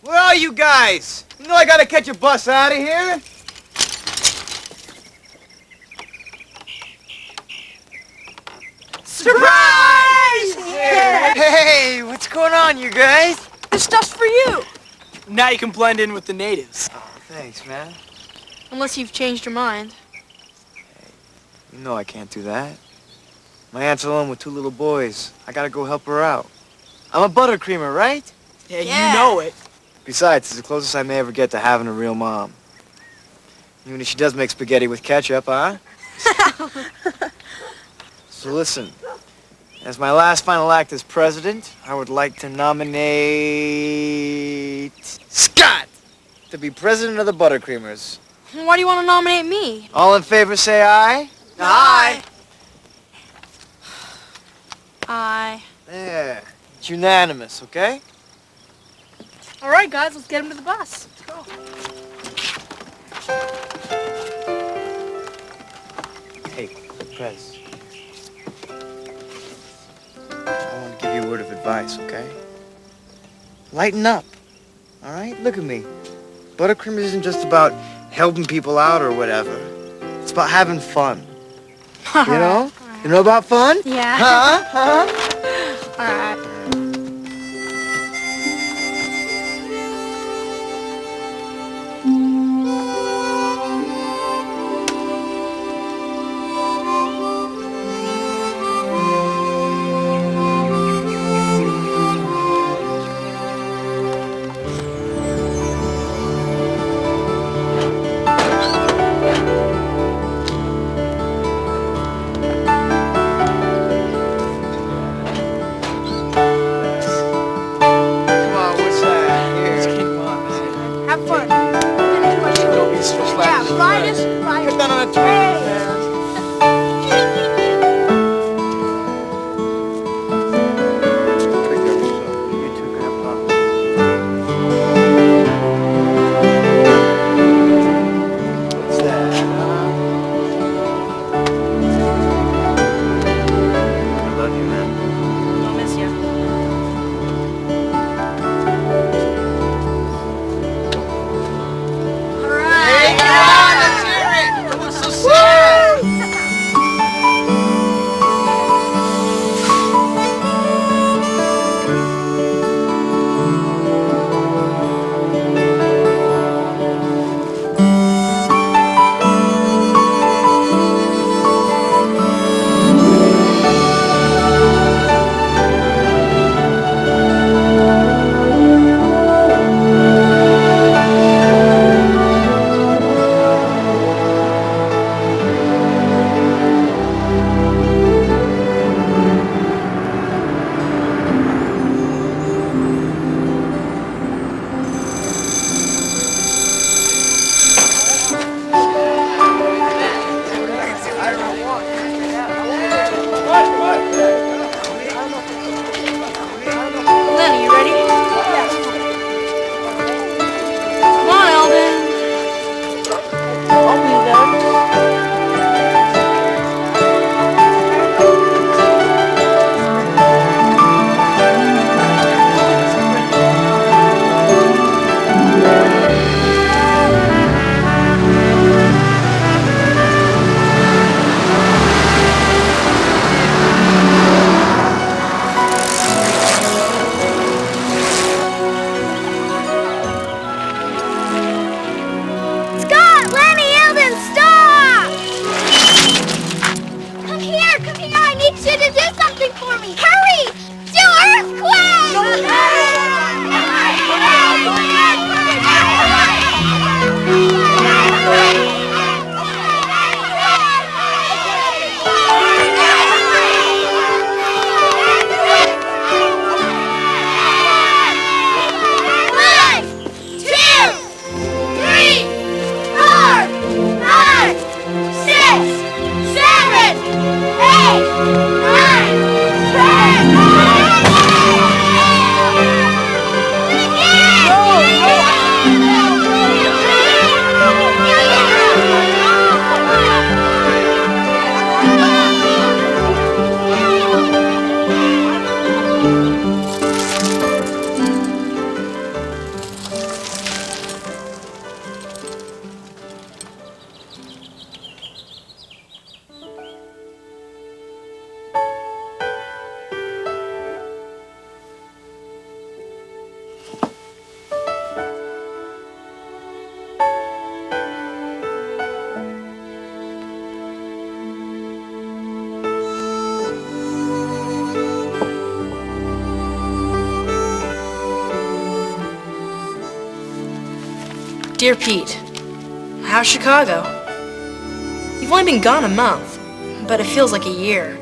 Where are you guys? You know I gotta catch a bus out of here. Surprise! Yeah. Hey, what's going on, you guys? This stuff's for you. Now you can blend in with the natives. Oh, thanks, man. Unless you've changed your mind. You know I can't do that. My aunt's alone with 2 little boys. I gotta go help her out. I'm a buttercreamer, right? Yeah, Yeah. you know it. Besides, it's the closest I may ever get to having a real mom. Even if she does make spaghetti with ketchup, huh? So listen, as my last final act as president, I would like to nominate Scott to be president of the Buttercreamers. Why do you want to nominate me? All in favor, say aye. Aye. Aye. There. It's unanimous, okay? All right, guys, let's get him to the bus. Let's go. Hey, Prez. I want to give you a word of advice, okay? Lighten up, all right? Look at me. Buttercreamers isn't just about helping people out or whatever. It's about having fun. You know? You know about fun? Yeah. Huh? Huh? All right. Dear Pete, how's Chicago? You've only been gone a month, but it feels like a year.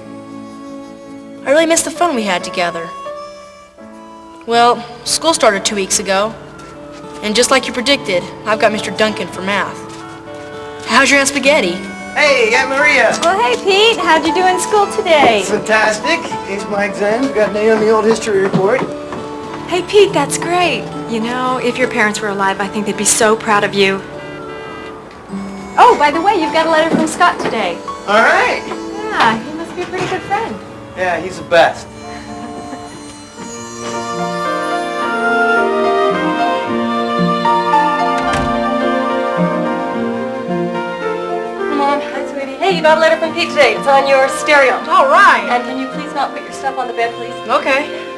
I really miss the fun we had together. Well, school started 2 weeks ago, and just like you predicted, I've got Mr. Duncan for math. How's your Aunt Spaghetti? Hey, Aunt Maria. Well, hey, Pete. How'd you do in school today? Fantastic. Aced my exams. Got an A on the old history report. Hey, Pete, that's great. You know, if your parents were alive, I think they'd be so proud of you. Oh, by the way, you've got a letter from Scott today. All right. Yeah, he must be a pretty good friend. Yeah, he's the best. Mom. Hi, sweetie. Hey, you got a letter from Pete today. It's on your stereo. All right. And can you please not put your stuff on the bed, please? Okay.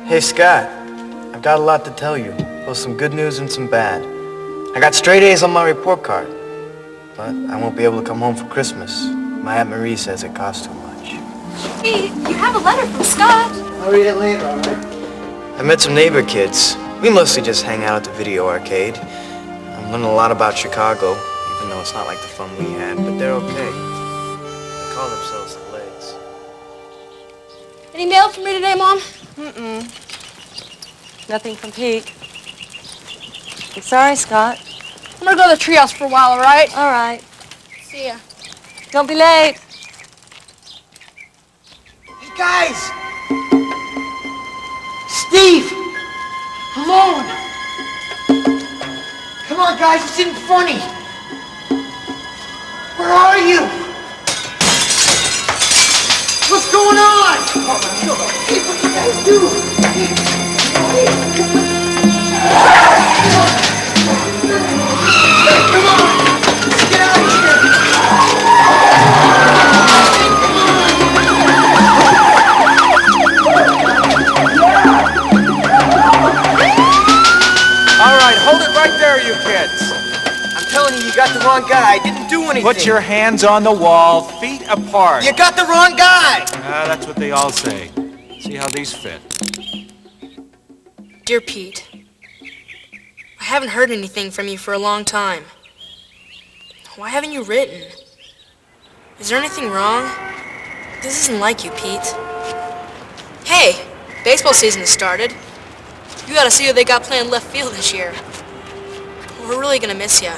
Hey, Scott. I've got a lot to tell you. Both some good news and some bad. I got straight A's on my report card. But I won't be able to come home for Christmas. My Aunt Marie says it costs too much. Pete, you have a letter from Scott. I'll read it later, all right? I met some neighbor kids. We mostly just hang out at the video arcade. I'm learning a lot about Chicago, even though it's not like the fun we had, but they're okay. They call themselves the Legs. Any mail for me today, Mom? Nothing from Pete. I'm sorry, Scott. I'm gonna go to the treehouse for a while, all right? All right. See ya. Don't be late. Hey, guys! Steve! Alone! Come on, guys, this isn't funny! Where are you? What's going on? Hey, what you guys do? Come on! Let's get out of here! All right, hold it right there, you kids. I'm telling you, you got the wrong guy. I didn't do anything. Put your hands on the wall, feet apart. You got the wrong guy! That's what they all say. See how these fit. Dear Pete, I haven't heard anything from you for a long time. Why haven't you written? Is there anything wrong? This isn't like you, Pete. Hey, baseball season has started. You gotta see who they got playing left field this year. We're really gonna miss ya.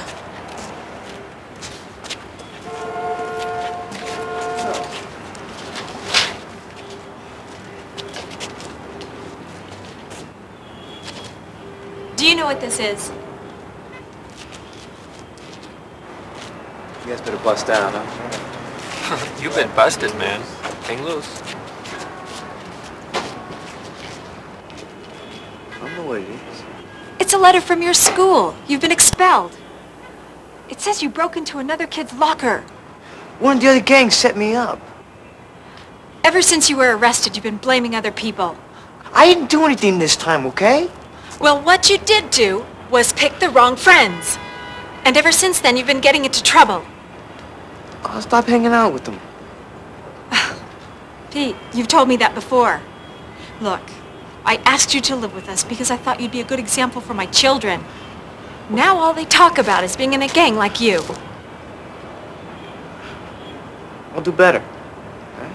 Do you know what this is? You guys better bust out, huh? You've been busted, man. Hang loose. I don't know what it is. It's a letter from your school. You've been expelled. It says you broke into another kid's locker. One of the other gangs set me up. Ever since you were arrested, you've been blaming other people. I didn't do anything this time, okay? Well, what you did do was pick the wrong friends. And ever since then, you've been getting into trouble. I'll stop hanging out with them. Pete, you've told me that before. Look, I asked you to live with us because I thought you'd be a good example for my children. Now all they talk about is being in a gang like you. I'll do better. Okay?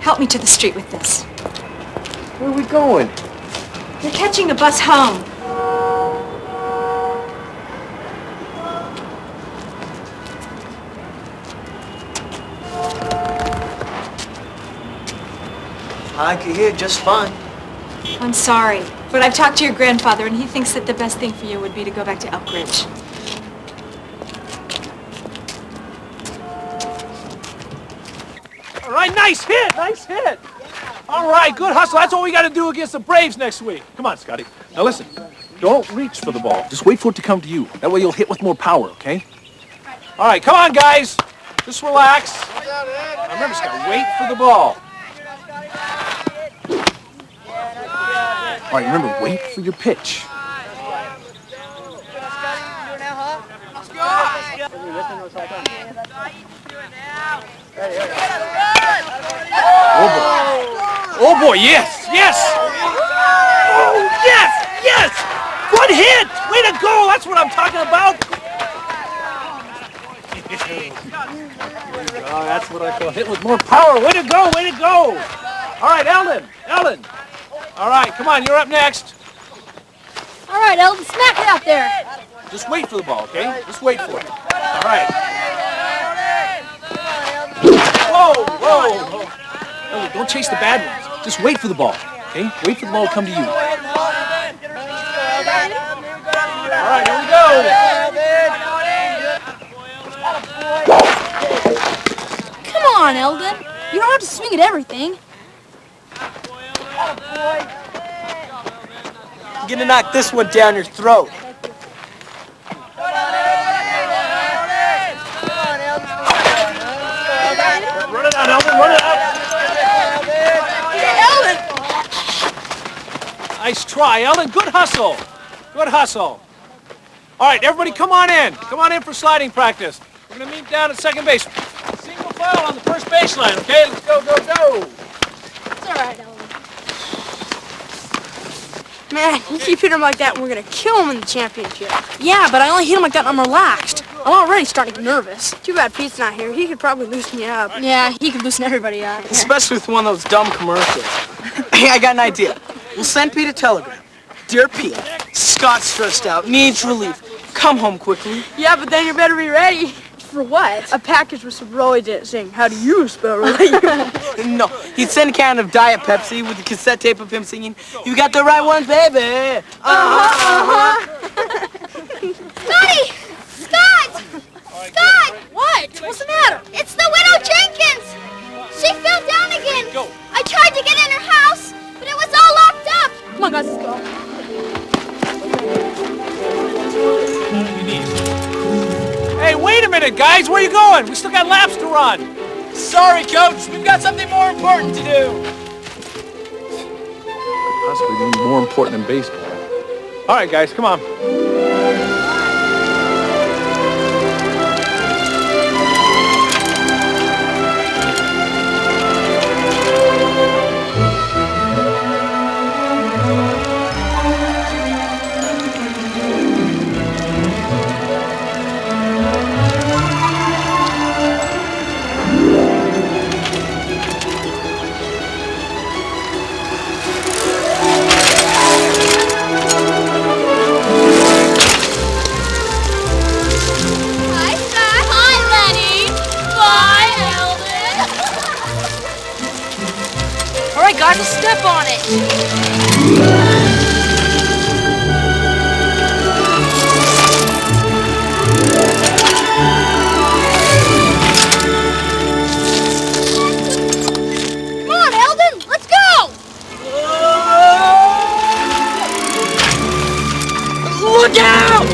Help me to the street with this. Where are we going? You're catching the bus home. I could hear just fine. I'm sorry, but I've talked to your grandfather and he thinks that the best thing for you would be to go back to Elk Ridge. All right, nice hit, nice hit. All right, good hustle. That's what we got to do against the Braves next week. Come on, Scotty. Now listen, don't reach for the ball. Just wait for it to come to you. That way you'll hit with more power, okay? All right, come on, guys. Just relax. Now remember, Scotty, wait for the ball. All right, remember, wait for your pitch. Oh boy! Oh boy! Yes! Yes! Oh yes! Yes! Good hit! Way to go! That's what I'm talking about. Oh, that's what I call hit with more power. Way to go! Way to go! All right, Ellen. Ellen. All right, come on. You're up next. All right, Eldon, smack it out there. Just wait for the ball, okay? Just wait for it. All right. Whoa, whoa. No, don't chase the bad ones. Just wait for the ball, okay? Wait for the ball to come to you. All right, here we go. Come on, Eldon. You don't have to swing at everything. I'm gonna knock this one down your throat. Run it out, Eldon. Run it out. Nice try, Ellen. Good hustle. Good hustle. All right, everybody come on in. Come on in for sliding practice. We're going to meet down at second base. Single file on the first baseline, okay? Let's go, go, go. It's all right, Eldon. Man, you keep hitting him like that and we're going to kill him in the championship. Yeah, but I only hit him like that and I'm relaxed. I'm already starting to get nervous. Too bad Pete's not here. He could probably loosen you up. Yeah, he could loosen everybody up. Especially with one of those dumb commercials. Hey, I got an idea. We'll send Pete a telegram. Dear Pete, Scott's stressed out, needs relief. Come home quickly. Yeah, but then you better be ready. For what? A package with some roids in it saying, how do you spell relief? No, he'd send a can of Diet Pepsi with the cassette tape of him singing, "You got the right ones, baby." Scotty! Scott! Scott! What? What's the matter? It's the widow Jenkins! She fell down again. Go. I tried to get in her house, but it was all locked up. Come on, guys, let's go. Hey, wait a minute, guys. Where are you going? We still got laps to run. Sorry, Coach. We've got something more important to do. Possibly more important than baseball. All right, guys, come on. All right, guys, let's step on it. Come on, Eldon, let's go! Look out!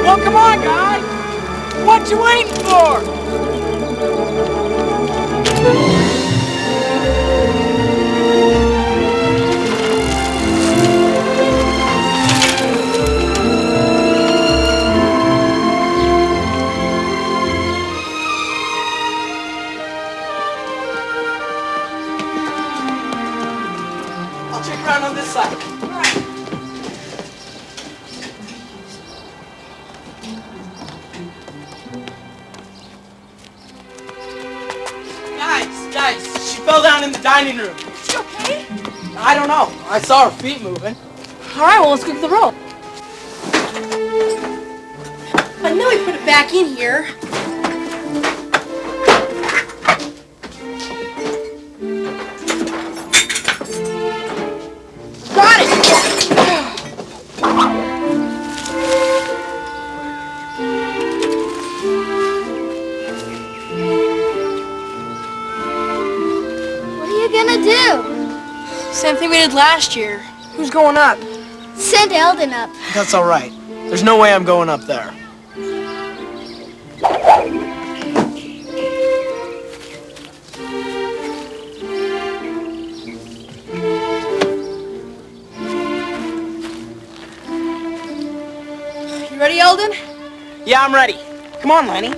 Well, come on, guys. What you waiting for? I'll check around on this side. Guys, she fell down in the dining room. Is she okay? I don't know. I saw her feet moving. All right, well, let's go to the rope. I know he put it back in here. Got it! What are you gonna do? Same thing we did last year. Who's going up? Send Eldon up. That's all right. There's no way I'm going up there. Eldon? Yeah, I'm ready. Come on, Lenny. You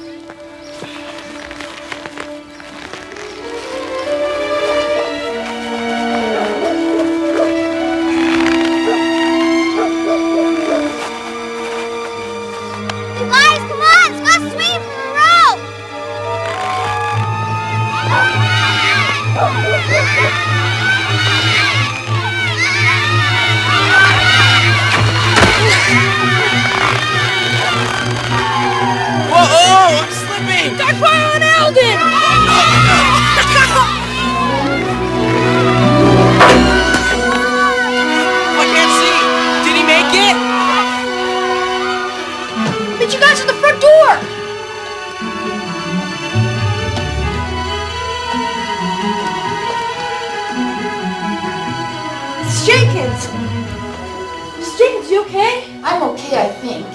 guys, come on! Let's go swing from the rope! Whoa, I'm slipping! That's why I'm Eldon! I can't see. Did he make it? Meet you guys at the front door! Mrs. Jenkins! Mrs. Jenkins, you okay? I'm okay, I think.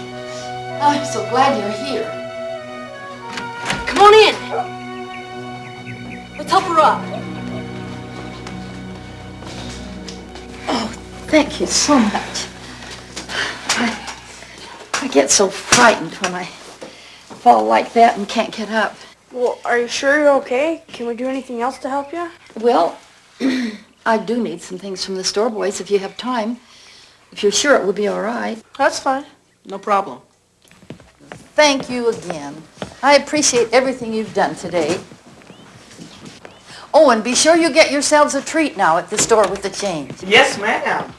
I'm so glad you're here. Come on in. Let's help her up. Oh, thank you so much. I get so frightened when I fall like that and can't get up. Well, are you sure you're okay? Can we do anything else to help you? Well, I do need some things from the store, boys, if you have time. If you're sure it will be all right. That's fine. No problem. Thank you again. I appreciate everything you've done today. Oh, and be sure you get yourselves a treat now at the store with the change. Yes, ma'am.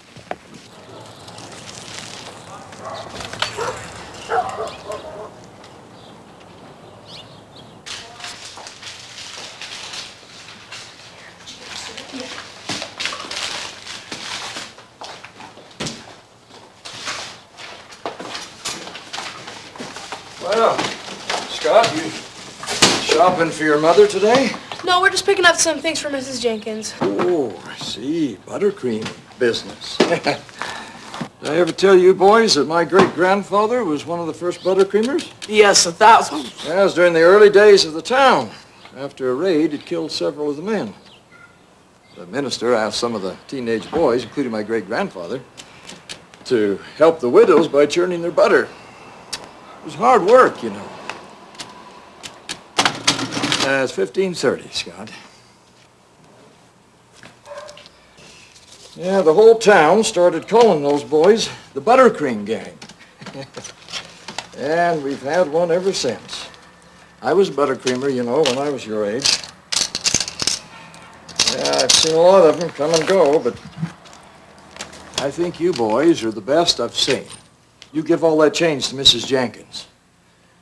Well, Scott, you shopping for your mother today? No, we're just picking up some things for Mrs. Jenkins. Oh, I see. Buttercream business. Did I ever tell you boys that my great-grandfather was one of the first buttercreamers? Yes, 1,000. That was during the early days of the town. After a raid, it killed several of the men. The minister asked some of the teenage boys, including my great-grandfather, to help the widows by churning their butter. It was hard work, you know. It's 1530, Scott. Yeah, the whole town started calling those boys the Buttercream Gang. And we've had one ever since. I was a buttercreamer, you know, when I was your age. Yeah, I've seen a lot of them come and go, but I think you boys are the best I've seen. You give all that change to Mrs. Jenkins.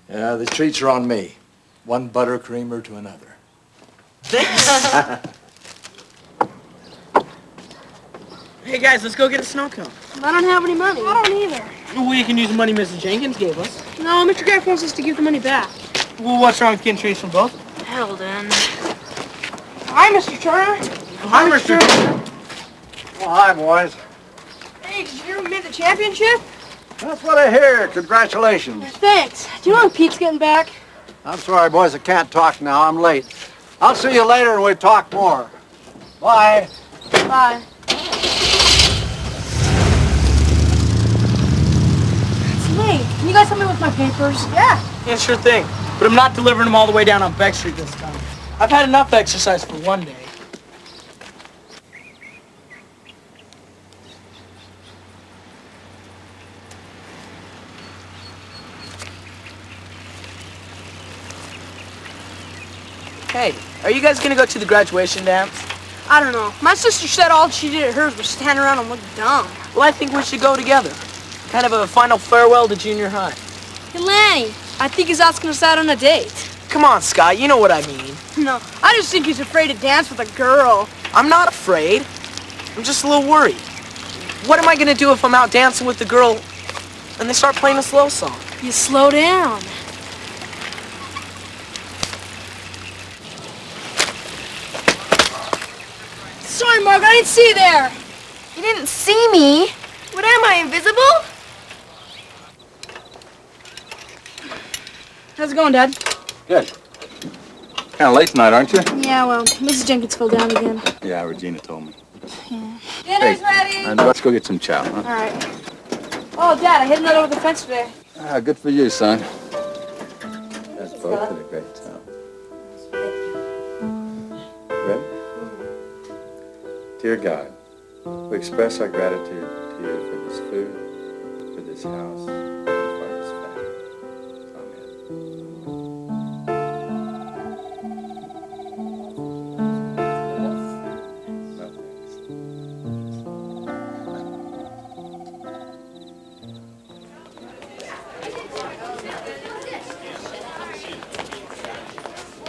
Yeah, the treats are on me. One buttercreamer to another. Thanks. Hey, guys, let's go get a snow cone. I don't have any money. I don't either. Well, you can use the money Mrs. Jenkins gave us. No, Mr. Graff wants us to give the money back. Well, what's wrong with getting treats from both? Eldon. Hi, Mr. Turner. Hi, Mr. Turner. Well, hi, boys. Hey, did you hear we made the championship? That's what I hear. Congratulations. Thanks. Do you know when Pete's getting back? I'm sorry, boys. I can't talk now. I'm late. I'll see you later and we'll talk more. Bye. Bye. It's late. Can you guys help me with my papers? Yeah. Yeah, sure thing. But I'm not delivering them all the way down on Beck Street this time. I've had enough exercise for one day. Hey, are you guys gonna go to the graduation dance? I don't know. My sister said all she did at hers was stand around and look dumb. Well, I think we should go together. Kind of a final farewell to junior high. Hey, Lanny, I think he's asking us out on a date. Come on, Scott, you know what I mean. No, I just think he's afraid to dance with a girl. I'm not afraid. I'm just a little worried. What am I gonna do if I'm out dancing with the girl and they start playing a slow song? You slow down. Sorry, Mark, I didn't see you there. You didn't see me. What am I, invisible? How's it going, Dad? Good. Kind of late tonight, aren't you? Yeah, well, Mrs. Jenkins fell down again. Yeah, Regina told me. Yeah. Dinner's ready. And let's go get some chow, huh? All right. Oh, Dad, I hit another over the fence today. Ah, good for you, son. That's both did a great job. Ready? Dear God, we express our gratitude to you for this food, for this house, and for this family. Amen. No, thanks.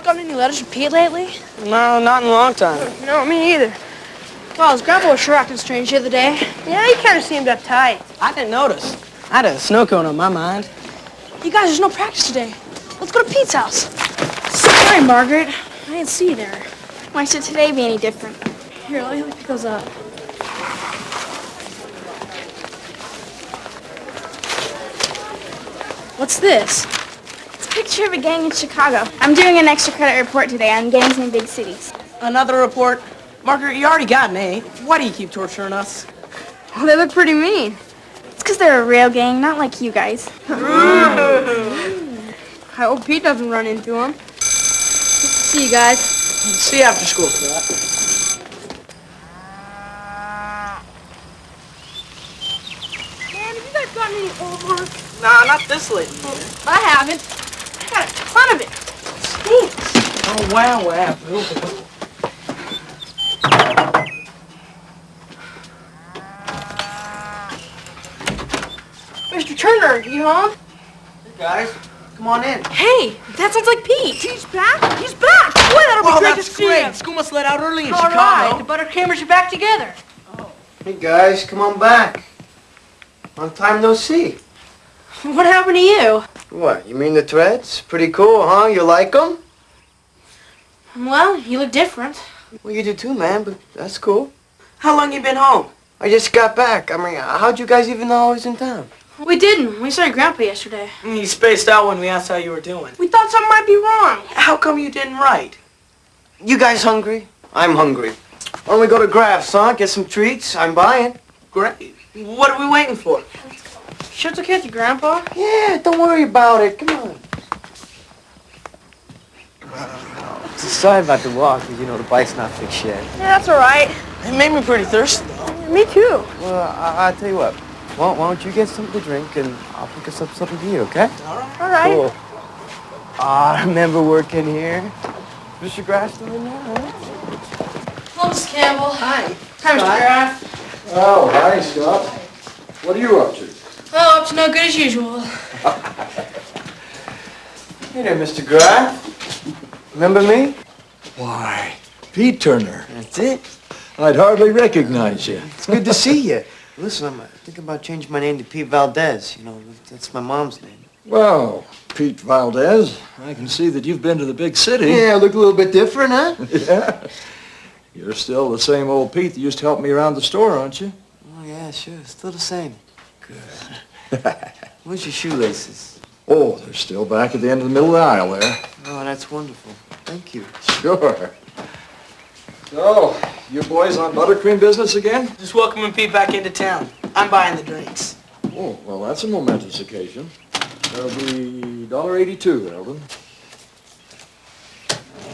Gotten any letters from Pete lately? No, not in a long time. No, me neither. Well, his grandpa was sure acting strange the other day. Yeah, he kind of seemed uptight. I didn't notice. I had a snow cone on my mind. You guys, there's no practice today. Let's go to Pete's house. Sorry, Margaret. I didn't see you there. Why should today be any different? Here, let me pick those up. What's this? It's a picture of a gang in Chicago. I'm doing an extra credit report today on gangs in big cities. Another report? Margaret, you already got an A. Why do you keep torturing us? Oh, they look pretty mean. It's because they're a real gang, not like you guys. I hope Pete doesn't run into them. See you guys. See you after school, Scott. Man, have you guys gotten any homework? Nah, not this late. I haven't. I got a ton of it. Stinks. Oh, wow. Mr. Turner, you home? Hey guys, come on in. Hey, that sounds like Pete. He's back? He's back! Boy, that'll be great to that's see great. him. School must let out early in All Chicago. right, the Buttercreamers are back together. Hey guys, come on back. Long time no see. What happened to you? What, you mean the threads? Pretty cool, huh? You like them? Well, you look different. Well, you do too, man, but that's cool. How long you been home? I just got back. I mean, how'd you guys even know I was in town? We didn't. We saw your grandpa yesterday. You spaced out when we asked how you were doing. We thought something might be wrong. How come you didn't write? You guys hungry? I'm hungry. Why don't we go to Graff's, huh? Get some treats? I'm buying. Great. What are we waiting for? Sure it's okay with your grandpa? Yeah, don't worry about it. Come on. Sorry about the walk, because, you know, the bike's not fixed yet. Yeah, that's all right. It made me pretty thirsty, though. Me too. Well, I'll tell you what. Why don't you get something to drink, and I'll pick us up something to eat, okay? All right. Cool. I remember working here. Mr. Grass still in there, huh? Hello, Mrs. Campbell. Hi. Hi, Mr. Graff. Oh, hi, Scott. What are you up to? Oh, up to no good as usual. Hey there, Mr. Graff. Remember me? Why, Pete Turner. That's it. I'd hardly recognize you. It's good to see you. Listen, I'm thinking about changing my name to Pete Valdez. You know, that's my mom's name. Well, Pete Valdez, I can see that you've been to the big city. Yeah, look a little bit different, huh? Yeah. You're still the same old Pete that used to help me around the store, aren't you? Oh, yeah, sure. Still the same. Good. Where's your shoelaces? Oh, they're still back at the end of the middle of the aisle there. Oh, that's wonderful. Thank you. Sure. So, you boys on buttercream business again? Just welcoming Pete back into town. I'm buying the drinks. Oh, well, that's a momentous occasion. That'll be $1.82, Eldon.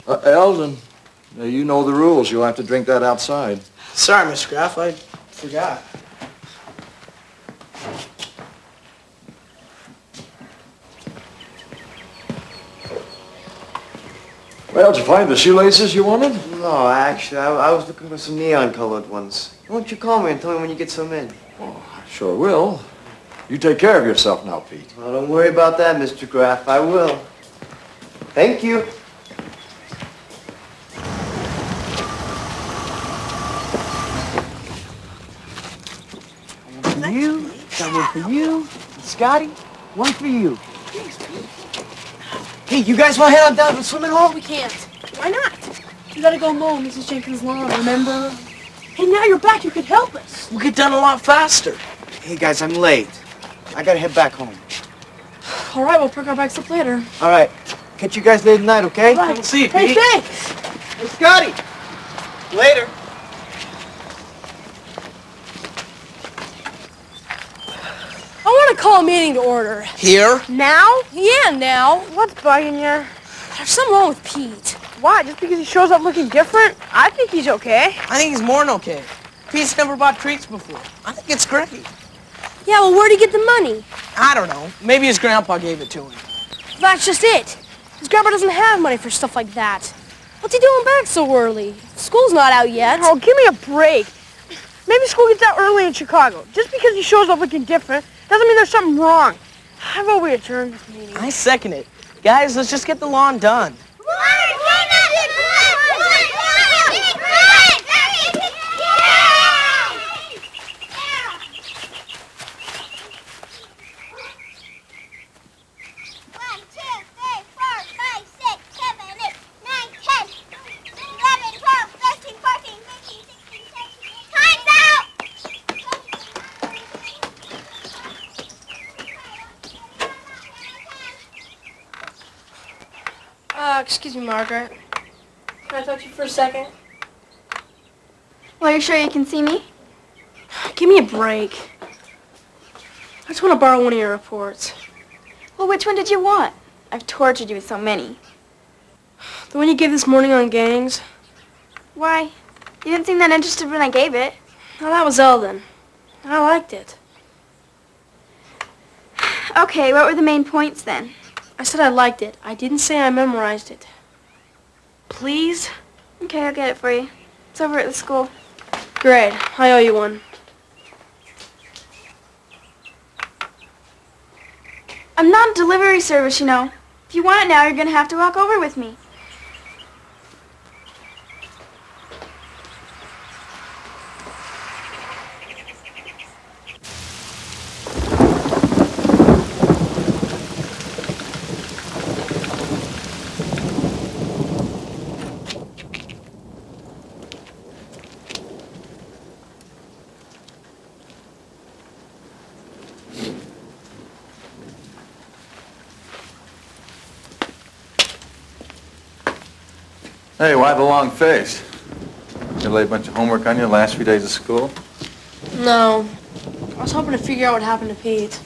Eldon, you know the rules. You'll have to drink that outside. Sorry, Miss Graff, I forgot. Well, did you find the shoelaces you wanted? No, actually, I was looking for some neon-colored ones. Why don't you call me and tell me when you get some in? Oh, I sure will. You take care of yourself now, Pete. Well, don't worry about that, Mr. Graff. I will. Thank you. One for you. Got one for you. Scotty, one for you. Hey, you guys want to head on down to the swimming hole? We can't. Why not? We gotta go mow Mrs. Jenkins' lawn, remember? Hey, now you're back. You could help us. We'll get done a lot faster. Hey, guys, I'm late. I gotta head back home. All right, we'll pick our bikes up later. All right. Catch you guys late tonight, okay? Right. See you, Hey, Pete. thanks. Hey, Scotty. Later. I want to call call a meeting to order. Here? Now? Yeah, now. What's bugging you? There's something wrong with Pete. Why? Just because he shows up looking different? I think he's okay. I think he's more than okay. Pete's never bought treats before. I think it's great. Yeah, well, where'd he get the money? I don't know. Maybe his grandpa gave it to him. That's just it. His grandpa doesn't have money for stuff like that. What's he doing back so early? School's not out yet. Oh, give me a break. Maybe school gets out early in Chicago. Just because he shows up looking different doesn't mean there's something wrong. How about we adjourn this meeting? I second it. Guys, let's just get the lawn done. Excuse me, Margaret. Can I talk to you for a second? Well, are you sure you can see me? Give me a break. I just want to borrow one of your reports. Well, which one did you want? I've tortured you with so many. The one you gave this morning on gangs. Why? You didn't seem that interested when I gave it. Well, that was Eldon. I liked it. Okay, what were the main points then? I said I liked it. I didn't say I memorized it. Please? Okay, I'll get it for you. It's over at the school. Great. I owe you one. I'm not a delivery service, you know. If you want it now, you're going to have to walk over with me. Hey, why the long face? You lay a bunch of homework on you the last few days of school? No. I was hoping to figure out what happened to Pete.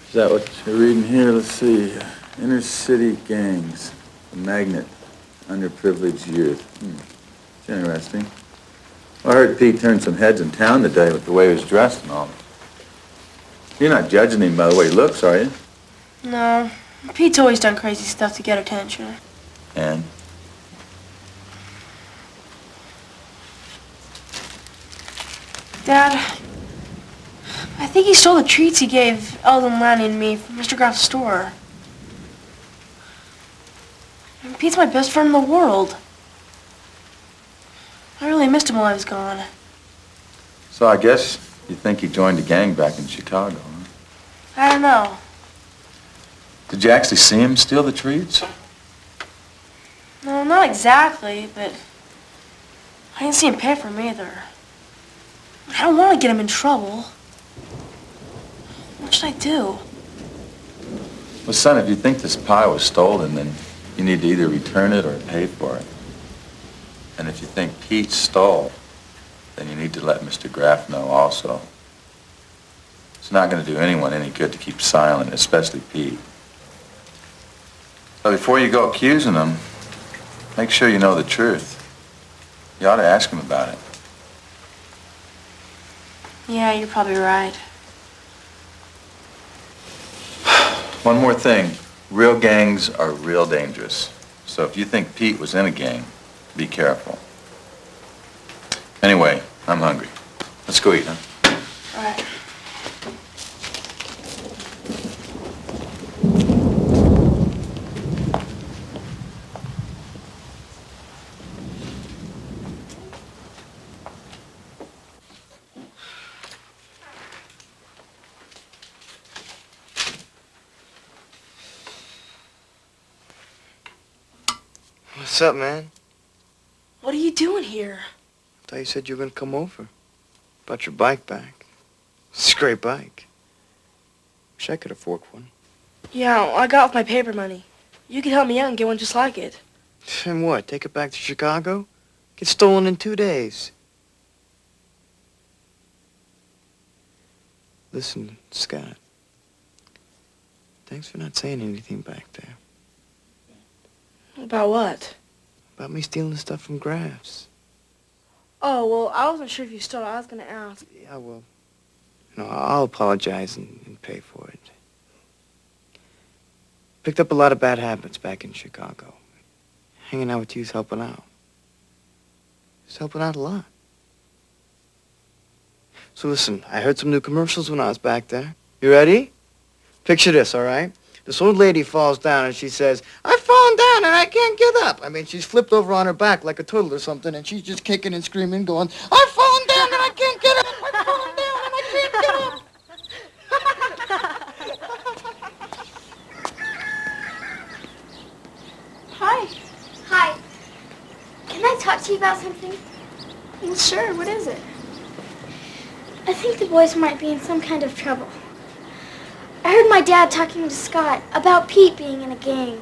Is that what you're reading here? Let's see. Inner city gangs. A magnet. Underprivileged youth. It's interesting. Well, I heard Pete turned some heads in town today with the way he was dressed and all. You're not judging him by the way he looks, are you? No. Pete's always done crazy stuff to get attention. And? Dad, I think he stole the treats he gave Eldon, Lanny, and me from Mr. Graff's store. And Pete's my best friend in the world. I really missed him while I was gone. So I guess you think he joined a gang back in Chicago, huh? I don't know. Did you actually see him steal the treats? No, not exactly, but I didn't see him pay for them either. I don't want to get him in trouble. What should I do? Well, son, if you think this pie was stolen, then you need to either return it or pay for it. And if you think Pete stole, then you need to let Mr. Graff know also. It's not going to do anyone any good to keep silent, especially Pete. So before you go accusing him, make sure you know the truth. You ought to ask him about it. Yeah, you're probably right. One more thing. Real gangs are real dangerous. So if you think Pete was in a gang, be careful. Anyway, I'm hungry. Let's go eat, huh? All right. What's up, man? What are you doing here? I thought you said you were gonna come over. Brought your bike back. It's a great bike. Wish I could afford one. Yeah, I got off my paper money. You could help me out and get one just like it. And what, take it back to Chicago? Get stolen in 2 days. Listen, Scott. Thanks for not saying anything back there. About what? About me stealing the stuff from Graves. Oh, well, I wasn't sure if you stole it. I was going to ask. Yeah, well, I'll apologize and pay for it. Picked up a lot of bad habits back in Chicago. Hanging out with you's helping out. It's helping out a lot. So listen, I heard some new commercials when I was back there. You ready? Picture this, all right? This old lady falls down and she says, "I've fallen down and I can't get up." I mean, she's flipped over on her back like a turtle or something, and she's just kicking and screaming, going, "I've fallen down and I can't get up! I've fallen down and I can't get up!" Hi. Hi. Can I talk to you about something? Well, sure. What is it? I think the boys might be in some kind of trouble. I heard my dad talking to Scott about Pete being in a gang.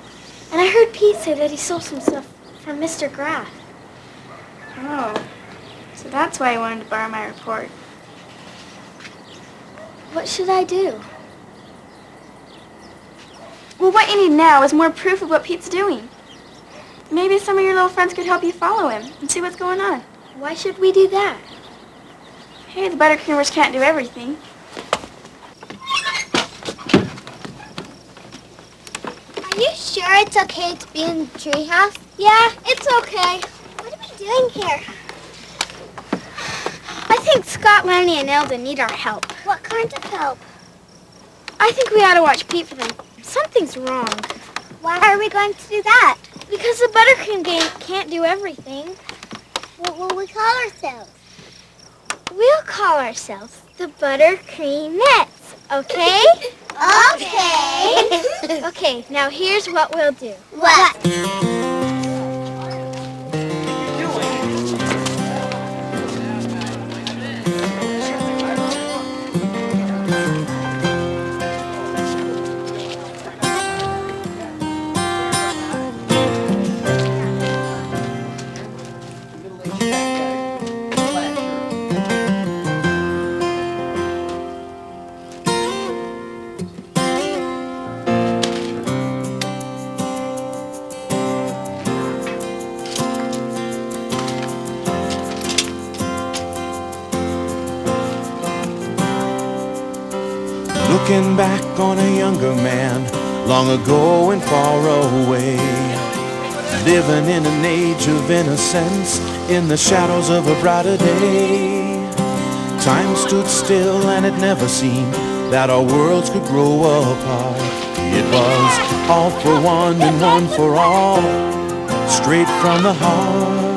And I heard Pete say that he stole some stuff from Mr. Graff. Oh. So that's why he wanted to borrow my report. What should I do? Well, what you need now is more proof of what Pete's doing. Maybe some of your little friends could help you follow him and see what's going on. Why should we do that? Hey, the buttercreamers can't do everything. Are you sure it's okay to be in the treehouse? Yeah, it's okay. What are we doing here? I think Scott, Lenny, and Elda need our help. What kind of help? I think we ought to watch Pete for them. Something's wrong. Why are we going to do that? Because the buttercream gang can't do everything. What will we call ourselves? We'll call ourselves the Buttercreamettes, okay? Okay. Okay, now here's what we'll do. What? Looking back on a younger man, long ago and far away, living in an age of innocence, in the shadows of a brighter day. Time stood still and it never seemed that our worlds could grow apart. It was all for one and one for all, straight from the heart.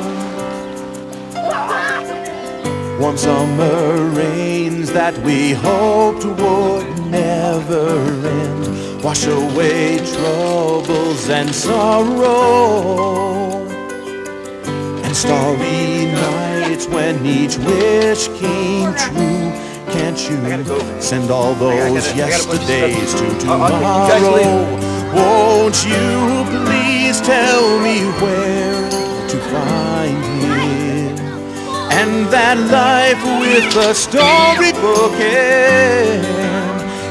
One summer rains that we hoped would never end, wash away troubles and sorrow, and starry nights when each wish came true. Can't you send all those yesterdays to tomorrow? Won't you please tell me where to find him, and that life with a storybook end?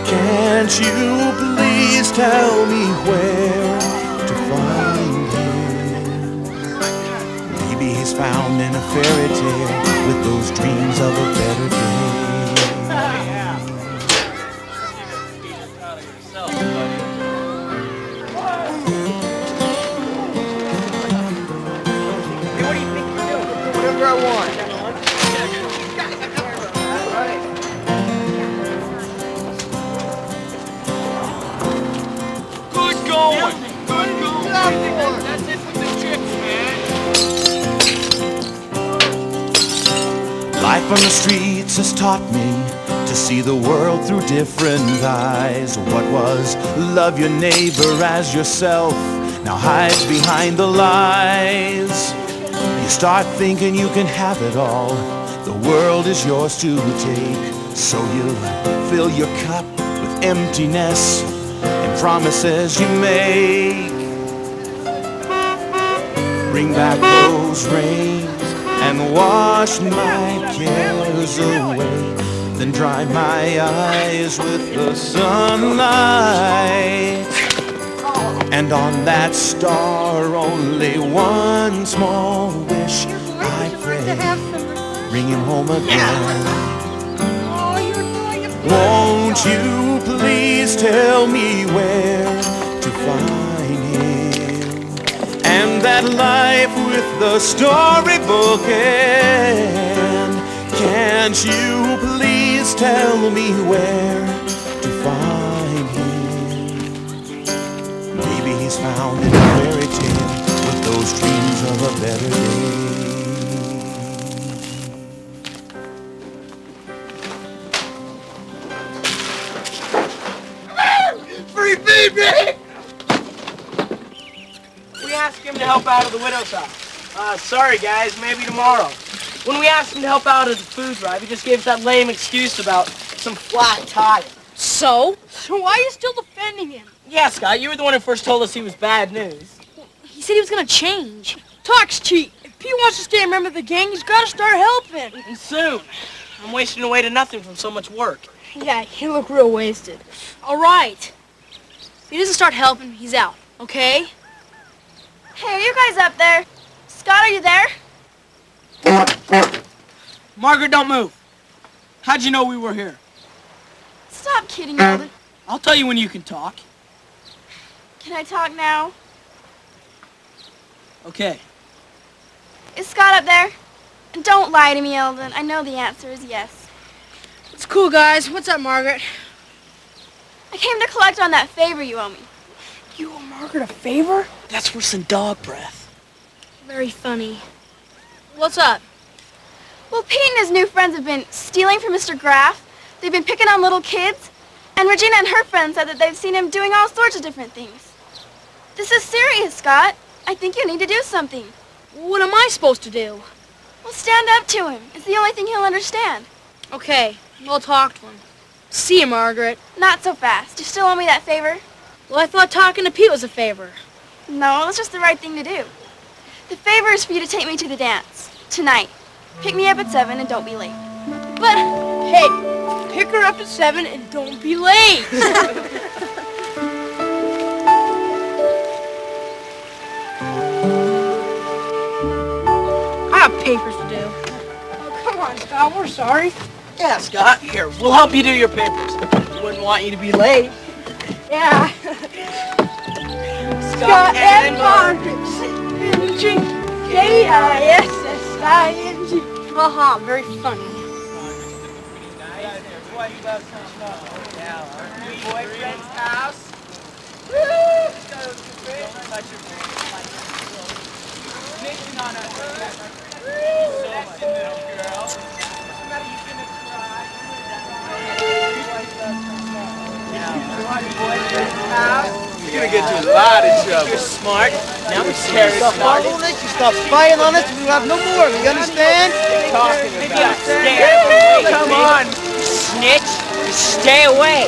Can't you please tell me where to find him? Maybe he's found in a fairy tale with those dreams of a better day. Hey, what do you think you're doing? Whatever I want. That's it for the chips, man. Life on the streets has taught me to see the world through different eyes. What was love your neighbor as yourself now hides behind the lies. You start thinking you can have it all, the world is yours to take. So you fill your cup with emptiness and promises you make. Bring back those rains and wash my cares away. then dry my eyes with the sunlight. And on that star, only one small wish I pray, bring him home again. Won't you please tell me where to find him, and that life with the storybook end? Can't you please tell me where to find him? Maybe he's found in a fairy tale with those dreams of a better day. Free baby! We asked him to help out at the widow's house. Sorry guys, maybe tomorrow. When we asked him to help out at the food drive, he just gave us that lame excuse about some flat tire. So? So why are you still defending him? Yeah, Scott, you were the one who first told us he was bad news. He said he was gonna change. Talk's cheap. If Pete wants to stay a member of the gang, he's gotta start helping. And soon. I'm wasting away to nothing from so much work. Yeah, you look real wasted. All right. If he doesn't start helping, he's out, okay? Hey, are you guys up there? Scott, are you there? Margaret, don't move. How'd you know we were here? Stop kidding, Eldon. I'll tell you when you can talk. Can I talk now? Okay. Is Scott up there? Don't lie to me, Eldon. I know the answer is yes. It's cool, guys. What's up, Margaret? I came to collect on that favor you owe me. You owe Margaret a favor? That's worse than dog breath. Very funny. What's up? Well, Pete and his new friends have been stealing from Mr. Graff. They've been picking on little kids. And Regina and her friends said that they've seen him doing all sorts of different things. This is serious, Scott. I think you need to do something. What am I supposed to do? Well, stand up to him. It's the only thing he'll understand. Okay, we'll talk to him. See you, Margaret. Not so fast. You still owe me that favor? Well, I thought talking to Pete was a favor. No, that's just the right thing to do. The favor is for you to take me to the dance. Tonight. Pick me up at 7 and don't be late. But, hey, pick her up at 7 and don't be late. I have papers to do. Oh, come on, Scott. We're sorry. Yeah, Scott, here, we'll help you do your papers. We wouldn't want you to be late. Yeah. Scott and Margaret. K-I-S-S-I-N-G. Haha, very funny. Boyfriend's house. You're gonna get into a lot of trouble. You're smart. Now we're scary. Stop following us, you stop spying on us, we'll have no more. You understand? Maybe I'll stay away. Come on, snitch. Stay away.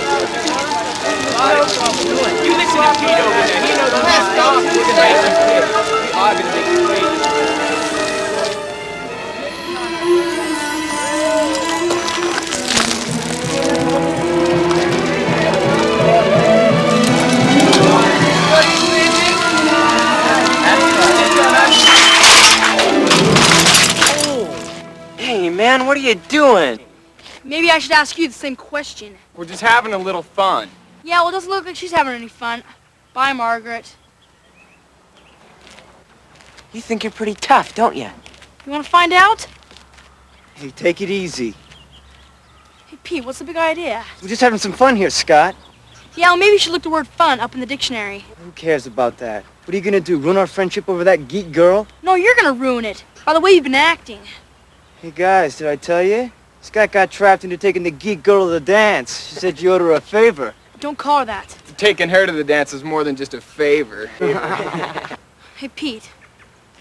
You listen to Pete over there. He knows the best stuff. We're gonna make some kids. We are gonna make some kids. Hey, man, what are you doing? Maybe I should ask you the same question. We're just having a little fun. Yeah, well, it doesn't look like she's having any fun. Bye, Margaret. You think you're pretty tough, don't you? You want to find out? Hey, take it easy. Hey, Pete, what's the big idea? We're just having some fun here, Scott. Yeah, well, maybe you should look the word fun up in the dictionary. Who cares about that? What are you gonna do, ruin our friendship over that geek girl? No, you're gonna ruin it. By the way you've been acting. Hey, guys, did I tell you? Scott got trapped into taking the geek girl to the dance. She said you owed her a favor. Don't call her that. Taking her to the dance is more than just a favor. Hey, Pete.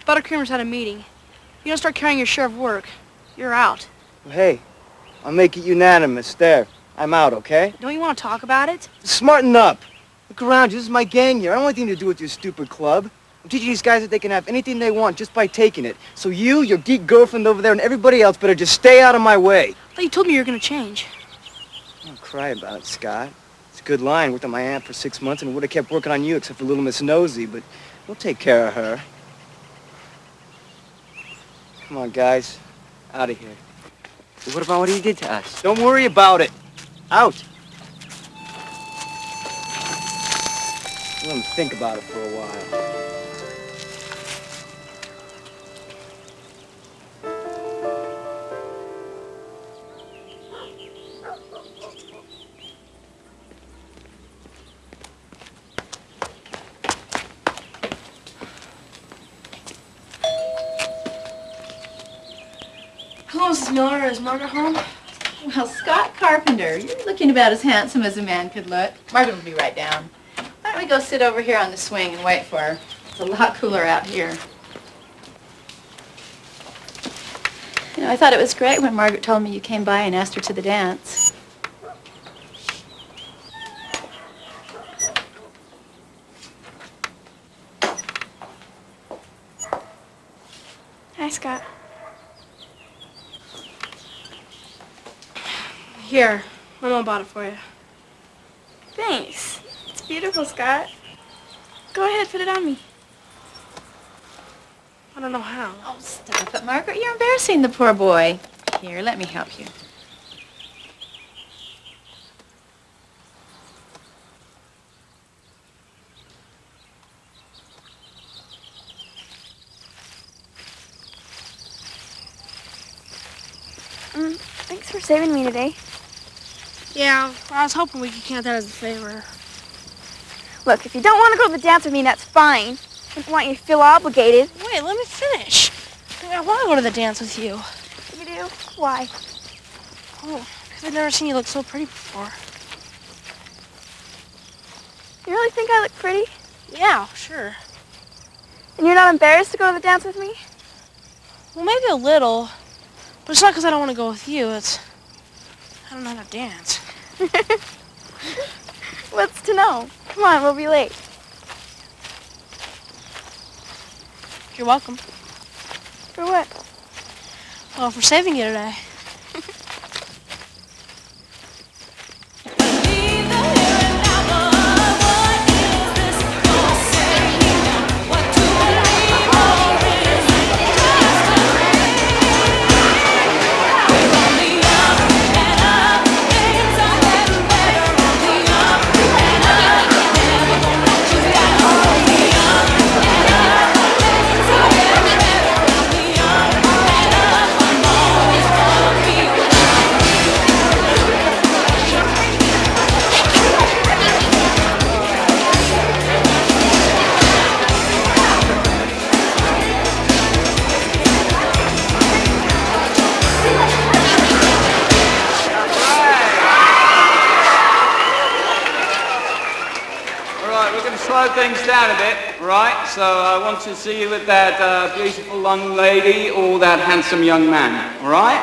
Buttercreamer's had a meeting. If you don't start carrying your share of work, you're out. Well, hey, I'll make it unanimous. There. I'm out, okay? Don't you want to talk about it? Smarten up. Look around you. This is my gang here. I don't want anything to do with your stupid club. I'm teaching these guys that they can have anything they want just by taking it. So you, your geek girlfriend over there, and everybody else better just stay out of my way. I thought you told me you were going to change. Don't cry about it, Scott. It's a good line. Worked on my aunt for 6 months and would have kept working on you except for little Miss Nosy, but we'll take care of her. Come on, guys. Out of here. What about what he did to us? Don't worry about it. Out. Let him think about it for a while. Hello, Mrs. Miller. Is Margaret home? Well, Scott Carpenter, you're looking about as handsome as a man could look. Margaret will be right down. Why don't we go sit over here on the swing and wait for her? It's a lot cooler out here. You know, I thought it was great when Margaret told me you came by and asked her to the dance. Hi, Scott. Here. My mom bought it for you. Thanks. It's beautiful, Scott. Go ahead, put it on me. I don't know how. Oh, stop it, Margaret. You're embarrassing the poor boy. Here, let me help you. Thanks for saving me today. Yeah, I was hoping we could count that as a favor. Look, if you don't want to go to the dance with me, that's fine. I don't want you to feel obligated. Wait, let me finish. I want to go to the dance with you. You do? Why? Oh, because I've never seen you look so pretty before. You really think I look pretty? Yeah, sure. And you're not embarrassed to go to the dance with me? Well, maybe a little. But it's not because I don't want to go with you. It's I don't know how to dance. What's to know? Come on, we'll be late. You're welcome. For what? Well, for saving you today. Slow things down a bit, right? So I want to see you with that beautiful young lady or that handsome young man, all right?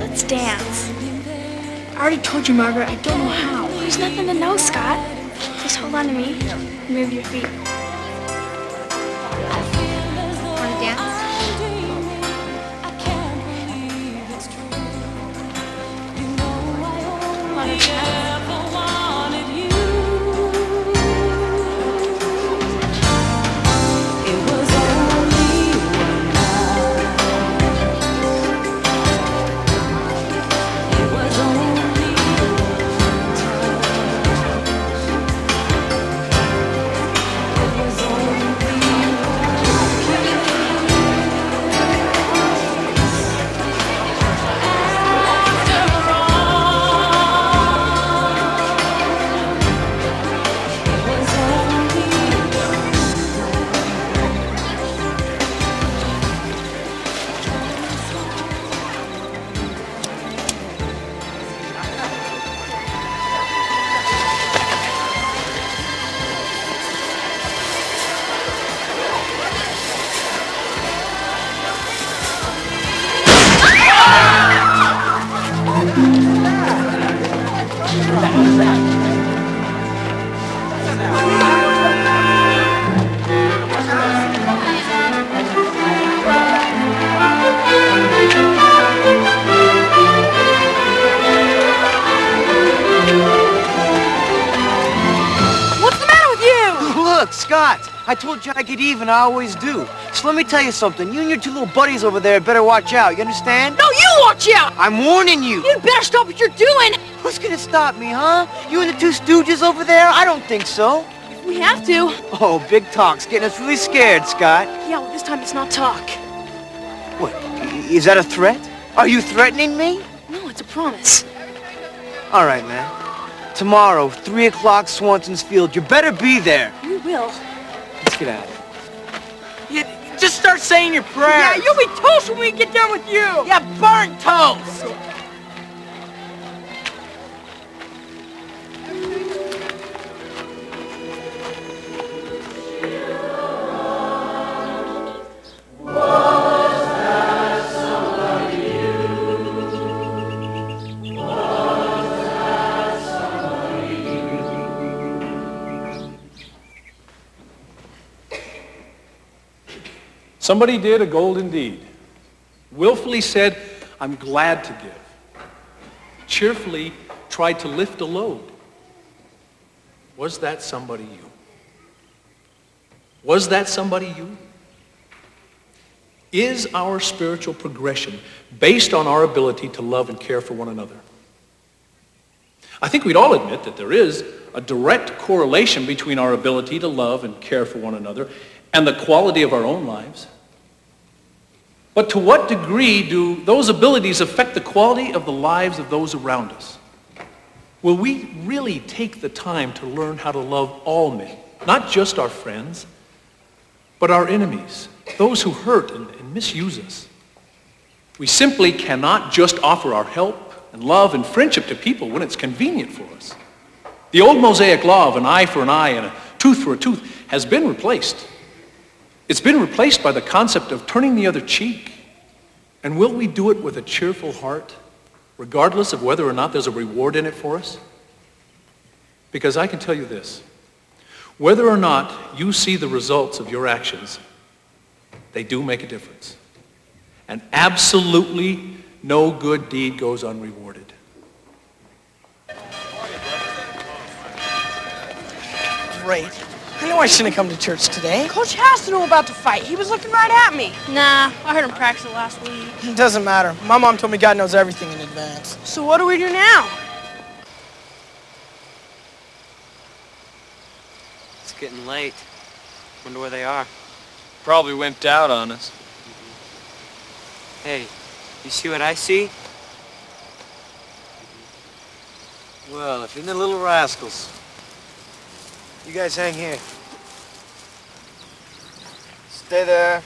Let's dance. I already told you, Margaret, I don't know how. There's nothing to know, Scott. Just hold on to me and move your feet. Want to dance? I told you I get even, I always do. So let me tell you something. You and your two little buddies over there better watch out, you understand? No, you watch out! I'm warning you. You better stop what you're doing! Who's gonna stop me, huh? You and the two stooges over there? I don't think so. We have to. Oh, big talk's getting us really scared, Scott. Yeah, well, this time it's not talk. What, is that a threat? Are you threatening me? No, it's a promise. All right, man. Tomorrow, 3 o'clock, Swanson's Field. You better be there. We will. Let's get out of here. Yeah, just start saying your prayers. Yeah, you'll be toast when we get done with you. Yeah, burnt toast. Somebody did a golden deed. Willfully said, I'm glad to give. Cheerfully tried to lift a load. Was that somebody you? Was that somebody you? Is our spiritual progression based on our ability to love and care for one another? I think we'd all admit that there is a direct correlation between our ability to love and care for one another and the quality of our own lives. But to what degree do those abilities affect the quality of the lives of those around us? Will we really take the time to learn how to love all men, not just our friends, but our enemies, those who hurt and misuse us? We simply cannot just offer our help and love and friendship to people when it's convenient for us. The old Mosaic law of an eye for an eye and a tooth for a tooth has been replaced. It's been replaced by the concept of turning the other cheek. And will we do it with a cheerful heart, regardless of whether or not there's a reward in it for us? Because I can tell you this, whether or not you see the results of your actions, they do make a difference. And absolutely no good deed goes unrewarded. Great. I knew I shouldn't have come to church today. Coach has to know about the fight. He was looking right at me. Nah, I heard him practice it last week. It doesn't matter. My mom told me God knows everything in advance. So what do we do now? It's getting late. Wonder where they are. Probably wimped out on us. Hey, you see what I see? Well, if you're the little rascals. You guys hang here. Stay there.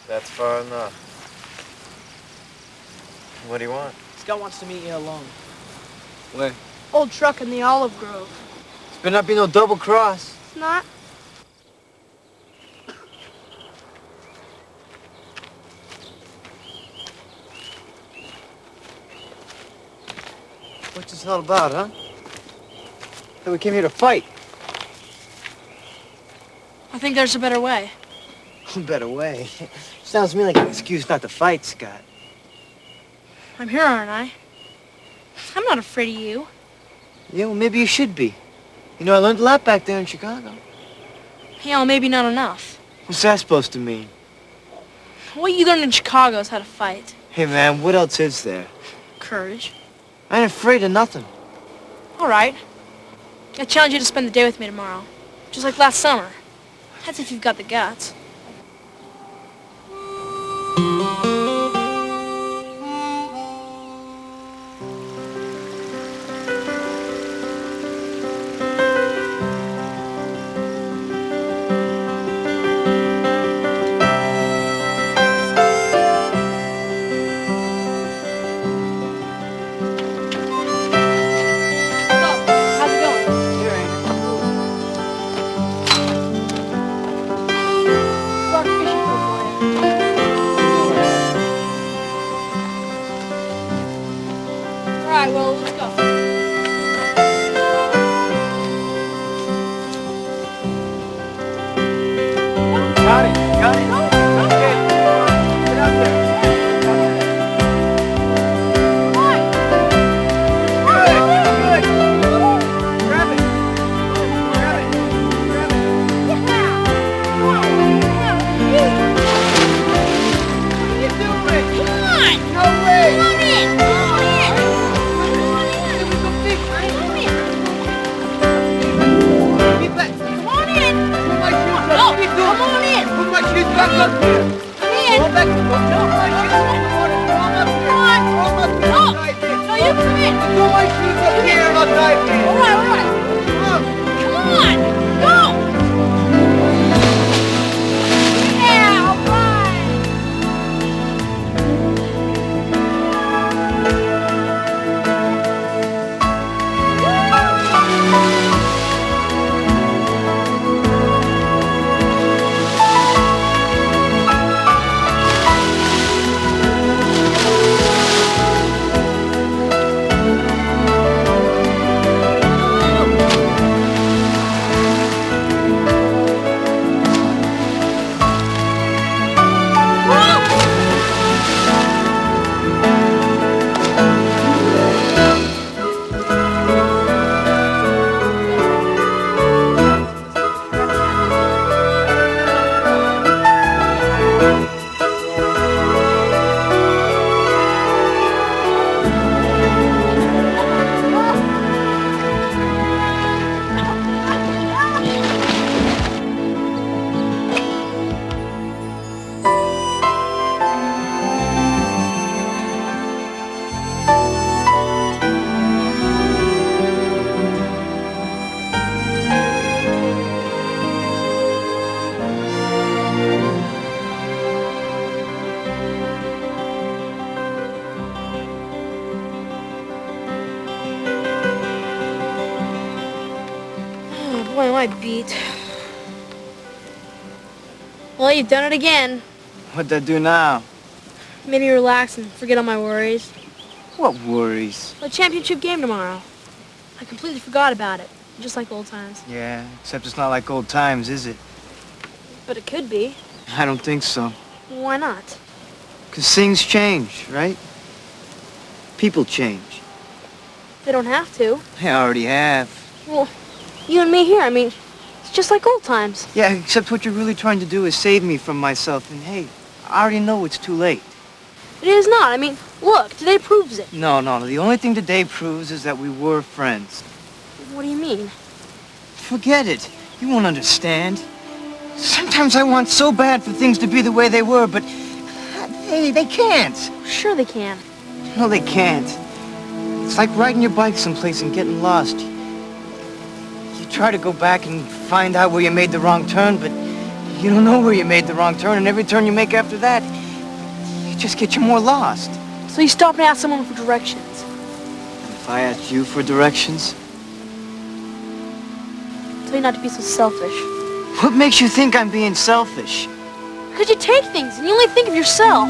That's far enough. What do you want? Scott wants to meet you alone. Where? Old truck in the olive grove. It's better not be no double cross. It's not. What's this all about, huh? That we came here to fight. I think there's a better way. Better way. Sounds to me like an excuse not to fight, Scott. I'm here, aren't I? I'm not afraid of you. Yeah, well, maybe you should be. You know, I learned a lot back there in Chicago. Yeah, well, maybe not enough. What's that supposed to mean? What you learned in Chicago is how to fight. Hey, man, what else is there? Courage. I ain't afraid of nothing. All right. I challenge you to spend the day with me tomorrow. Just like last summer. That's if you've got the guts. Come on in. Put my shoes back up here. Come in. Go back. No, my shoes. Come on. No, you come in. Throw my shoes up here and I'll dive in. All right. Come on. Go. Yeah, all right. Boy, am I beat. Well, you've done it again. What'd I do now? Made me relax and forget all my worries. What worries? The championship game tomorrow. I completely forgot about it, just like old times. Yeah, except it's not like old times, is it? But it could be. I don't think so. Why not? 'Cause things change, right? People change. They don't have to. They already have. Well, you and me here, I mean, it's just like old times. Yeah, except what you're really trying to do is save me from myself, and hey, I already know it's too late. It is not. I mean, look, today proves it. No, the only thing today proves is that we were friends. What do you mean? Forget it. You won't understand. Sometimes I want so bad for things to be the way they were, but hey, they can't. Sure they can. No, they can't. It's like riding your bike someplace and getting lost. You try to go back and find out where you made the wrong turn, but you don't know where you made the wrong turn, and every turn you make after that, you just get you more lost. So you stop and ask someone for directions. If I asked you for directions, Tell you not to be so selfish. what makes you think I'm being selfish? Because you take things and you only think of yourself.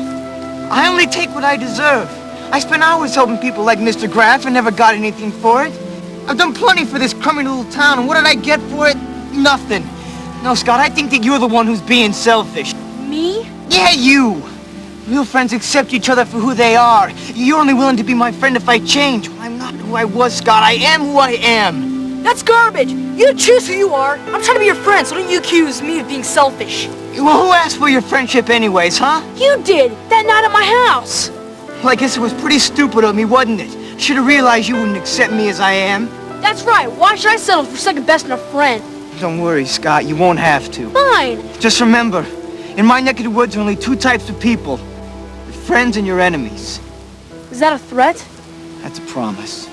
I only take what I deserve. I spent hours helping people like Mr. Graff and never got anything for it. I've done plenty for this crummy little town, and what did I get for it? Nothing. No, Scott, I think that you're the one who's being selfish. Me? Yeah, you. Real friends accept each other for who they are. You're only willing to be my friend if I change. Well, I'm not who I was, Scott. I am who I am. That's garbage. You choose who you are. I'm trying to be your friend, so don't you accuse me of being selfish. Well, who asked for your friendship anyways, huh? You did, that night at my house. Well, I guess it was pretty stupid of me, wasn't it? Should have realized you wouldn't accept me as I am. That's right. Why should I settle for second best in a friend? Don't worry, Scott. You won't have to. Fine. Just remember, in my neck of the woods, there are only two types of people. Your friends and your enemies. Is that a threat? That's a promise.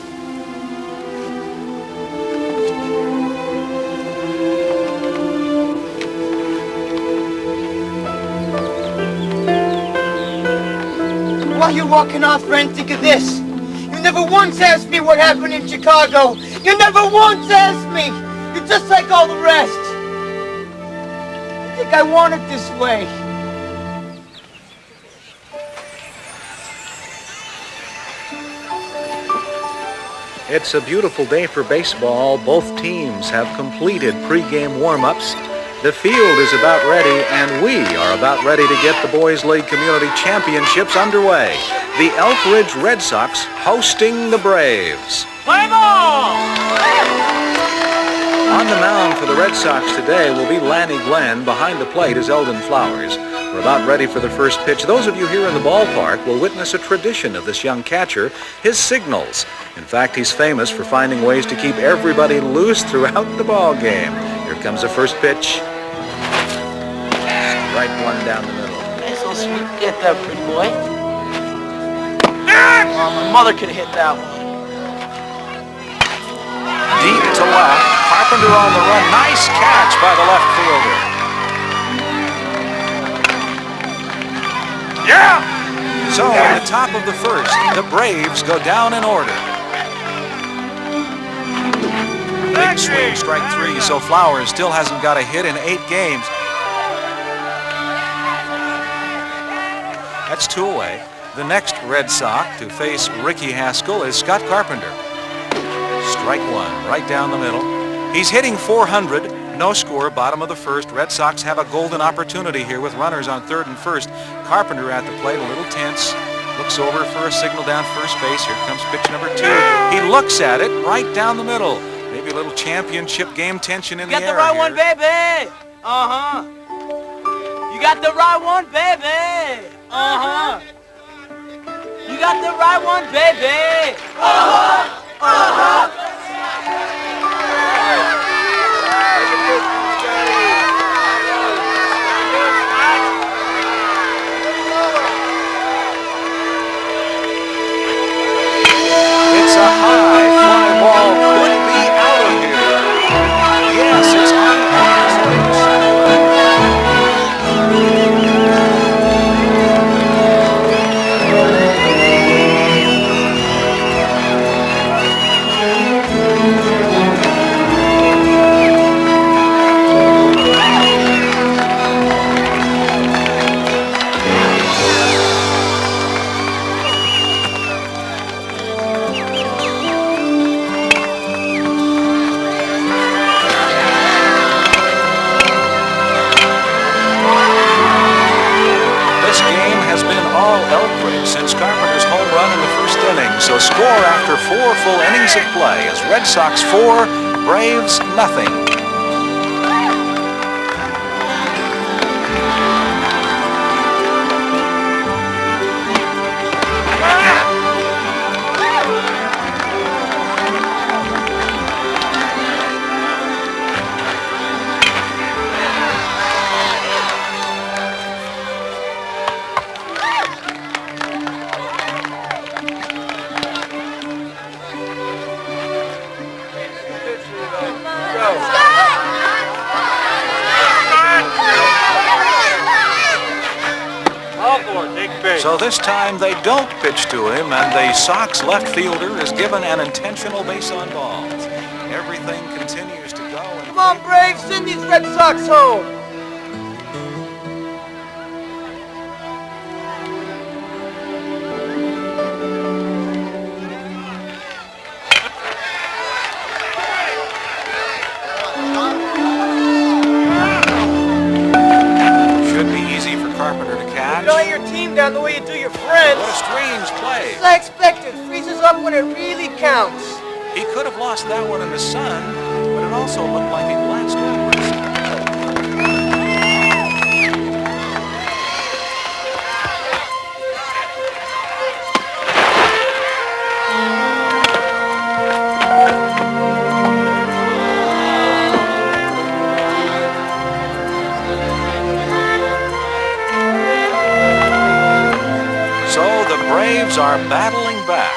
While you're walking off, friend, think of this. You never once asked me what happened in Chicago. You never once asked me. You're just like all the rest. I think I want it this way. It's a beautiful day for baseball. Both teams have completed pregame warm-ups. The field is about ready, and we are about ready to get the Boys League Community Championships underway. The Elk Ridge Red Sox hosting the Braves. Play ball! On the mound for the Red Sox today will be Lanny Glenn. Behind the plate is Eldon Flowers. We're about ready for the first pitch. Those of you here in the ballpark will witness a tradition of this young catcher, his signals. In fact, he's famous for finding ways to keep everybody loose throughout the ball game. Here comes the first pitch. Strike one down the middle. That's so sweet. Hit that, pretty boy. Oh, my mother could have hit that one. Deep to left. Carpenter on the run. Nice catch by the left fielder. Yeah! So at the top of the first, the Braves go down in order. Big swing, strike three, so Flowers still hasn't got a hit in 8 games. That's 2 away. The next Red Sox to face Ricky Haskell is Scott Carpenter. Strike one, right down the middle. He's hitting .400, no score, bottom of the first. Red Sox have a golden opportunity here with runners on third and first. Carpenter at the plate, a little tense. Looks over for a signal down first base. Here comes pitch number 2. He looks at it right down the middle. Maybe a little championship game tension in the air. You got the right here. one, baby. Uh-huh. You got the right one, baby. Uh-huh. You got the right one, baby. Uh-huh. Uh-huh. It's a high fly ball. Could be out of here. Yes, it's on the since Carpenter's home run in the first inning. So score after 4 full innings of play as Red Sox 4, Braves nothing. So this time they don't pitch to him, and the Sox left fielder is given an intentional base on balls. Everything continues to go. Come on, Braves, send these Red Sox home. Down the way you do your friends. What a strange play. As I expected, freezes up when it really counts. He could have lost that one in the sun, but it also looked like it glanced over. Braves are battling back.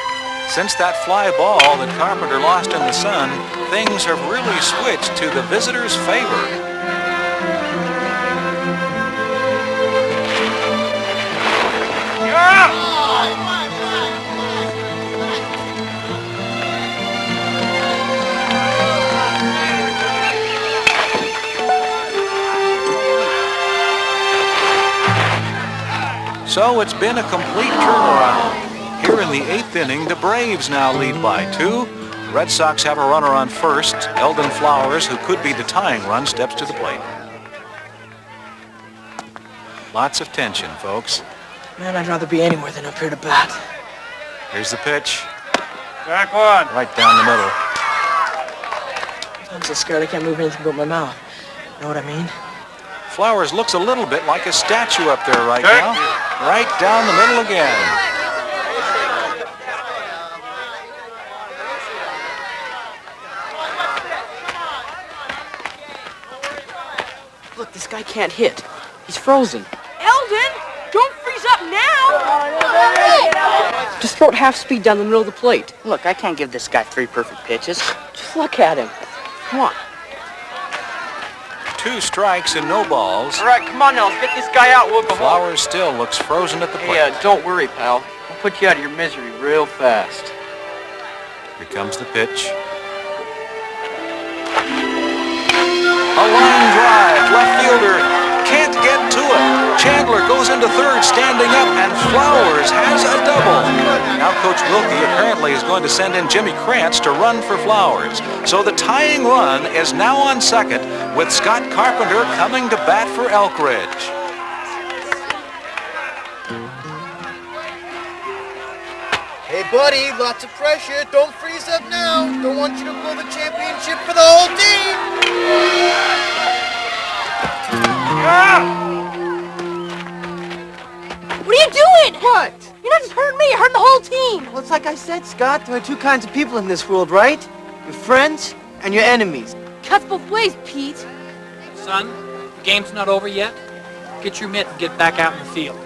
Since that fly ball that Carpenter lost in the sun, things have really switched to the visitors' favor. So it's been a complete turnaround. Here in the 8th inning, the Braves now lead by 2. Red Sox have a runner on first. Eldon Flowers, who could be the tying run, steps to the plate. Lots of tension, folks. Man, I'd rather be anywhere than up here to bat. Here's the pitch. Back one. Right down the middle. I'm so scared I can't move anything but my mouth. Know what I mean? Flowers looks a little bit like a statue up there right now. Right down the middle again. Look, this guy can't hit. He's frozen. Eldon, don't freeze up now! Just throw it half speed down the middle of the plate. Look, I can't give this guy 3 perfect pitches. Just look at him. Come on. 2 strikes and no balls. All right, come on now. Let's get this guy out. We'll go home. Flowers still looks frozen at the plate. Hey, don't worry, pal. We'll put you out of your misery real fast. Here comes the pitch. A line drive. Left fielder can't get to it. Chandler goes into third, standing up, and Flowers has a double. Now Coach Wilkie apparently is going to send in Jimmy Krantz to run for Flowers. So the tying run is now on second, with Scott Carpenter coming to bat for Elk Ridge. Hey, buddy, lots of pressure. Don't freeze up now. Don't want you to blow the championship for the whole team. What are you doing? What? You're not just hurting me, you're hurting the whole team. Well, it's like I said, Scott. There are 2 kinds of people in this world, right? Your friends and your enemies. Cuts both ways, Pete. Son, the game's not over yet. Get your mitt and get back out in the field.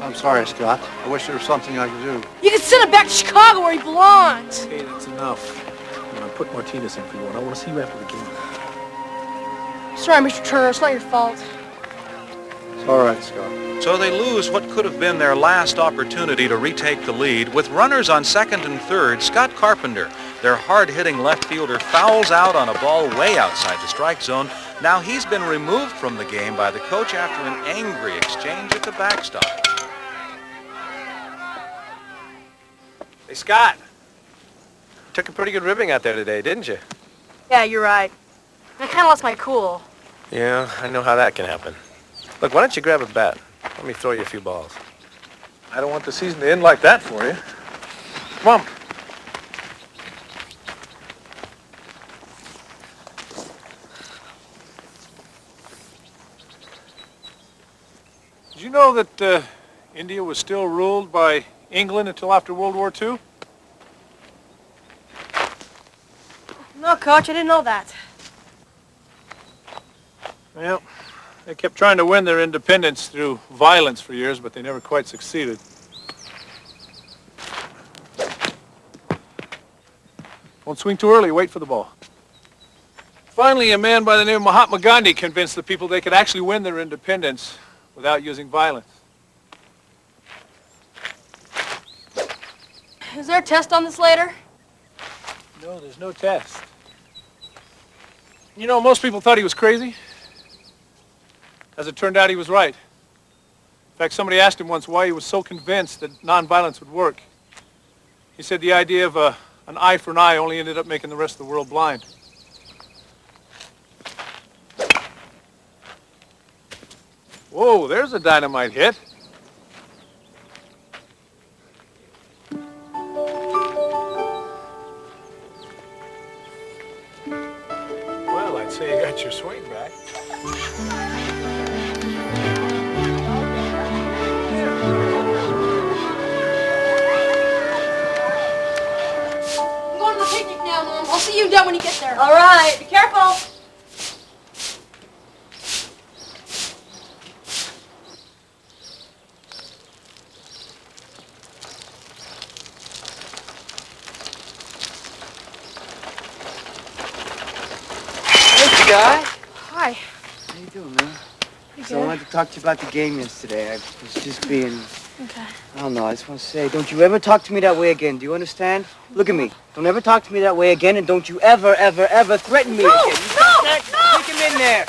I'm sorry, Scott. I wish there was something I could do. You can send him back to Chicago where he belongs. Okay, that's enough. I'm gonna put Martinez in for you, and I want to see you after the game. Sorry, Mr. Turner, it's not your fault. It's all right, Scott. So they lose what could have been their last opportunity to retake the lead. With runners on second and third, Scott Carpenter, their hard-hitting left fielder, fouls out on a ball way outside the strike zone. Now he's been removed from the game by the coach after an angry exchange at the backstop. Hey, Scott. Took a pretty good ribbing out there today, didn't you? Yeah, you're right. I kind of lost my cool. Yeah, I know how that can happen. Look, why don't you grab a bat? Let me throw you a few balls. I don't want the season to end like that for you. Come on. Did you know that India was still ruled by England until after World War II? No, Coach, I didn't know that. Well, they kept trying to win their independence through violence for years, but they never quite succeeded. Won't swing too early, wait for the ball. Finally, a man by the name of Mahatma Gandhi convinced the people they could actually win their independence without using violence. Is there a test on this later? No, there's no test. You know, most people thought he was crazy. As it turned out, he was right. In fact, somebody asked him once why he was so convinced that nonviolence would work. He said the idea of an eye for an eye only ended up making the rest of the world blind. Whoa, there's a dynamite hit. Well, I'd say you got your swing back. I'm going to the picnic now, Mom. I'll see you down when you get there. All right. Be careful. Guy? Hi. How you doing, man? Pretty So I good. wanted to talk to you about the game yesterday. I was just being... Okay. I don't know, I just want to say, don't you ever talk to me that way again. Do you understand? Look at me. Don't ever talk to me that way again, and don't you ever, ever, ever threaten me again. You got that? Take him in there.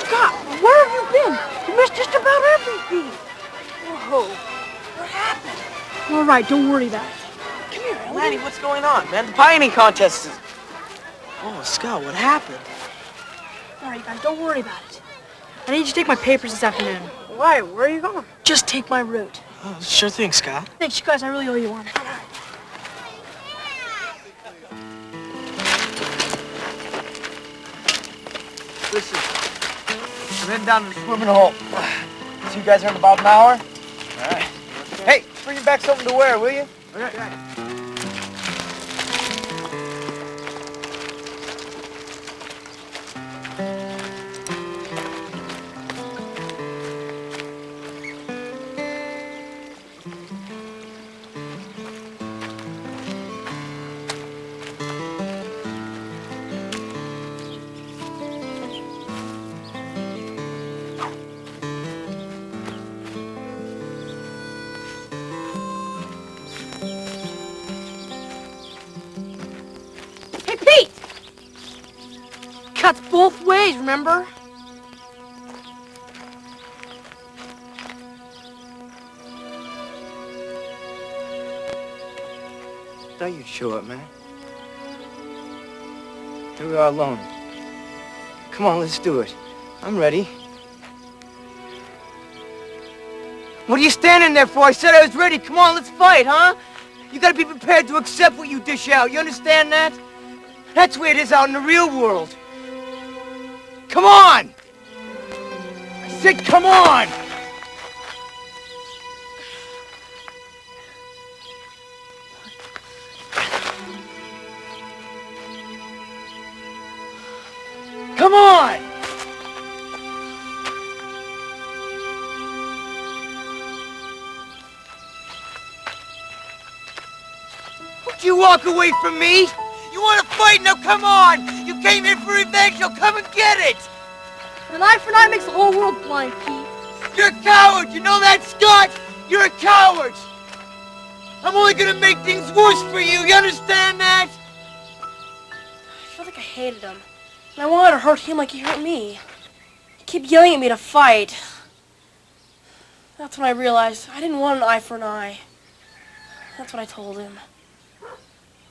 Scott, where have you been? You missed just about everything. Whoa. What happened? All right, don't worry about it. Lanny, what's going on, man? The pioneering contest is... Oh, Scott, what happened? All right, guys, don't worry about it. I need you to take my papers this afternoon. Why? Where are you going? Just take my route. Oh, sure thing, Scott. Thanks, you guys. I really owe you one. All right. Listen, I'm heading down to the swimming hole. So you guys are in about an hour? All right. Hey, bring me back something to wear, will you? Okay. Hey, Pete! Cuts both ways, remember? Thought you'd show up, man. Here we are alone. Come on, let's do it. I'm ready. What are you standing there for? I said I was ready. Come on, let's fight, huh? You gotta be prepared to accept what you dish out. You understand that? That's the way it is out in the real world. Come on! I said come on! Come on! Would you walk away from me? You want to fight? Now come on! You came here for revenge, now come and get it! An eye for an eye makes the whole world blind, Pete. You're a coward! You know that, Scott? You're a coward! I'm only gonna make things worse for you, you understand that? I felt like I hated him. And I wanted to hurt him like he hurt me. He kept yelling at me to fight. That's when I realized I didn't want an eye for an eye. That's what I told him.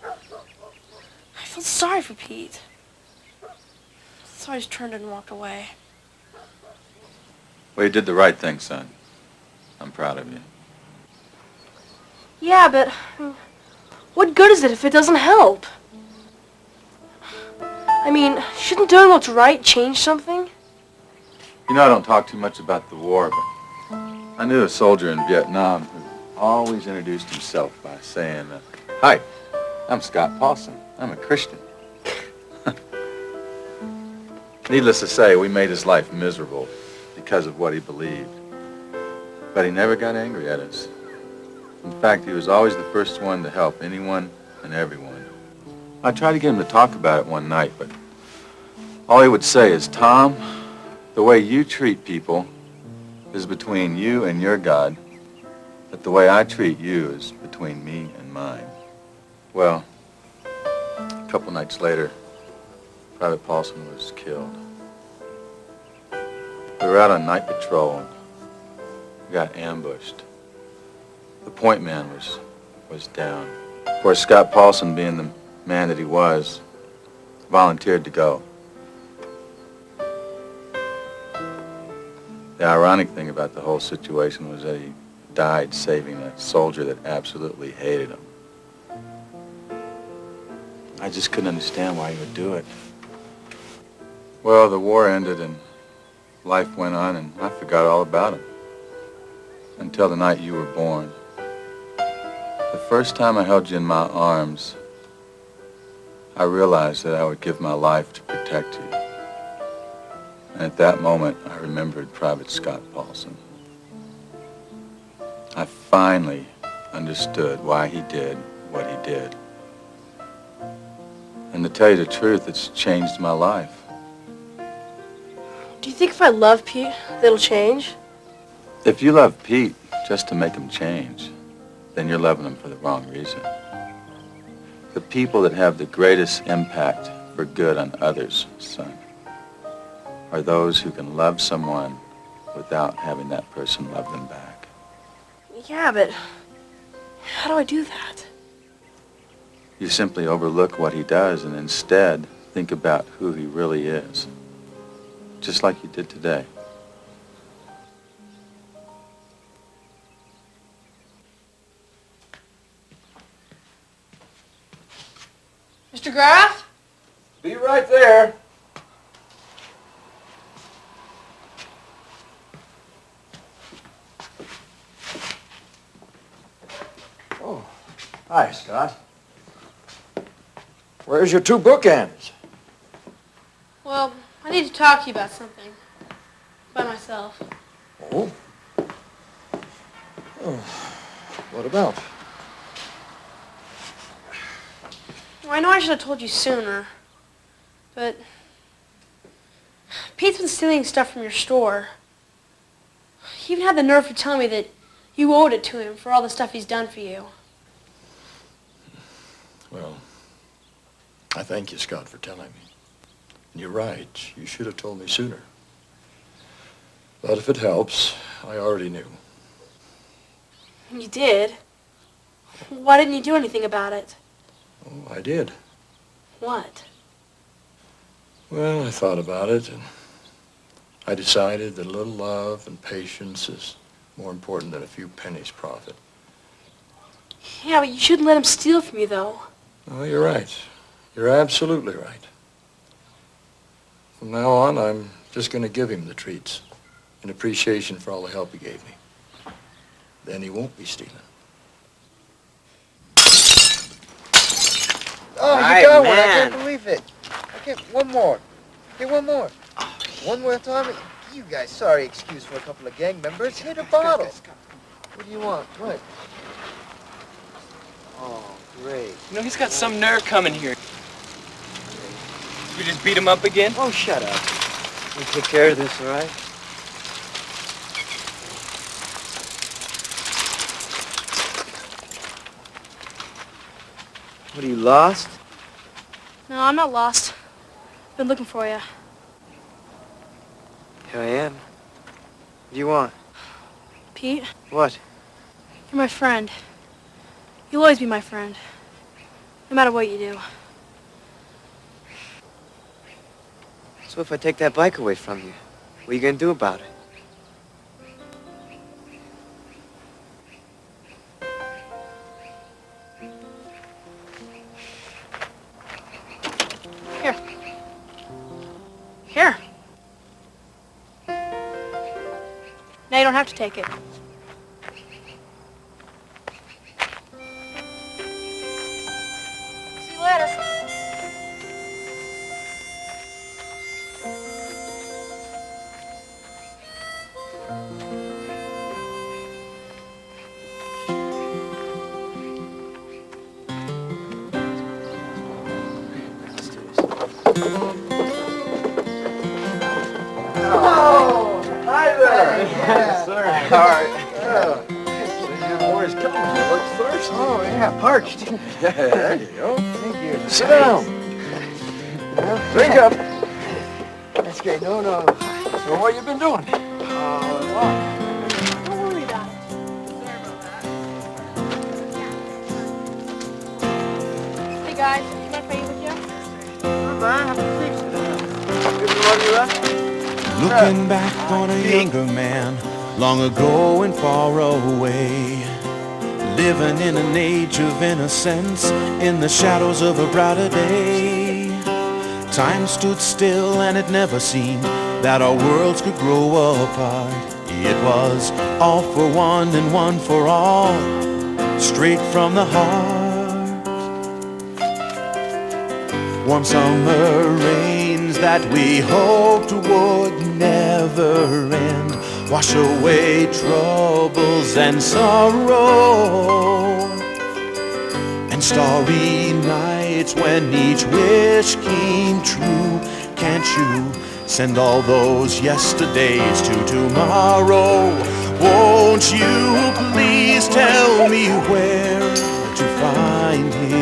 I felt sorry for Pete. So I just turned and walked away. Well, you did the right thing, son. I'm proud of you. Yeah, but what good is it if it doesn't help? I mean, shouldn't doing what's right change something? You know, I don't talk too much about the war, but I knew a soldier in Vietnam who always introduced himself by saying, "Hi, I'm Scott Paulson. I'm a Christian." Needless to say, we made his life miserable because of what he believed. But he never got angry at us. In fact, he was always the first one to help anyone and everyone. I tried to get him to talk about it one night, but all he would say is, "Tom, the way you treat people is between you and your God, but the way I treat you is between me and mine." Well, a couple nights later, Private Paulson was killed. We were out on night patrol and we got ambushed. The point man was down. Of course, Scott Paulson, being the man that he was, volunteered to go. The ironic thing about the whole situation was that he died saving a soldier that absolutely hated him. I just couldn't understand why he would do it. Well, the war ended and life went on and I forgot all about him. Until the night you were born. The first time I held you in my arms, I realized that I would give my life to protect you. And at that moment, I remembered Private Scott Paulson. I finally understood why he did what he did. And to tell you the truth, it's changed my life. Do you think if I love Pete, that'll change? If you love Pete just to make him change, then you're loving him for the wrong reason. The people that have the greatest impact for good on others, son, are those who can love someone without having that person love them back. Yeah, but how do I do that? You simply overlook what he does and instead think about who he really is, just like you did today. Mr. Graff? Be right there. Oh, hi, Scott. Where's your two bookends? Well, I need to talk to you about something. By myself. Oh? Oh, what about? Well, I know I should have told you sooner, but Pete's been stealing stuff from your store. He even had the nerve to tell me that you owed it to him for all the stuff he's done for you. Well, I thank you, Scott, for telling me. And you're right. You should have told me sooner. But if it helps, I already knew. You did? Why didn't you do anything about it? Oh, I did. What? Well, I thought about it, and I decided that a little love and patience is more important than a few pennies profit. Yeah, but you shouldn't let him steal from you, though. Oh, you're right. You're absolutely right. From now on, I'm just going to give him the treats in appreciation for all the help he gave me. Then he won't be stealing. Oh, you Right, got one. I man. can't believe it. Okay, one more. Okay, one more. One more time. You guys, sorry, excuse for a couple of gang members. Hit a bottle. What do you want? What? Oh, great. You know, he's got some nerve coming here. We just beat him up again? Oh, shut up. We'll take care of this, all right? What, are you lost? No, I'm not lost. Been looking for you. Here I am. What do you want? Pete, What? you're my friend. You'll always be my friend. No matter what you do. So if I take that bike away from you, what are you gonna do about it? Here. Here. Now you don't have to take it. See you later. Oh, hi there. Yes, sir. All right. Your boy's coming. You look thirsty. Oh, yeah, parched. Yeah, there you go. Thank you. Sit down. Drink up. That's great. No. So what you been doing? Don't worry about it. Hey guys, you mind if I eat with you? Looking back on a younger man, long ago and far away, living in an age of innocence, in the shadows of a brighter day. Time stood still and it never seemed that our worlds could grow apart. It was all for one and one for all, straight from the heart. Warm summer rains that we hoped would never end, wash away troubles and sorrow. And starry nights when each wish came true. Can't you send all those yesterdays to tomorrow? Won't you please tell me where to find him?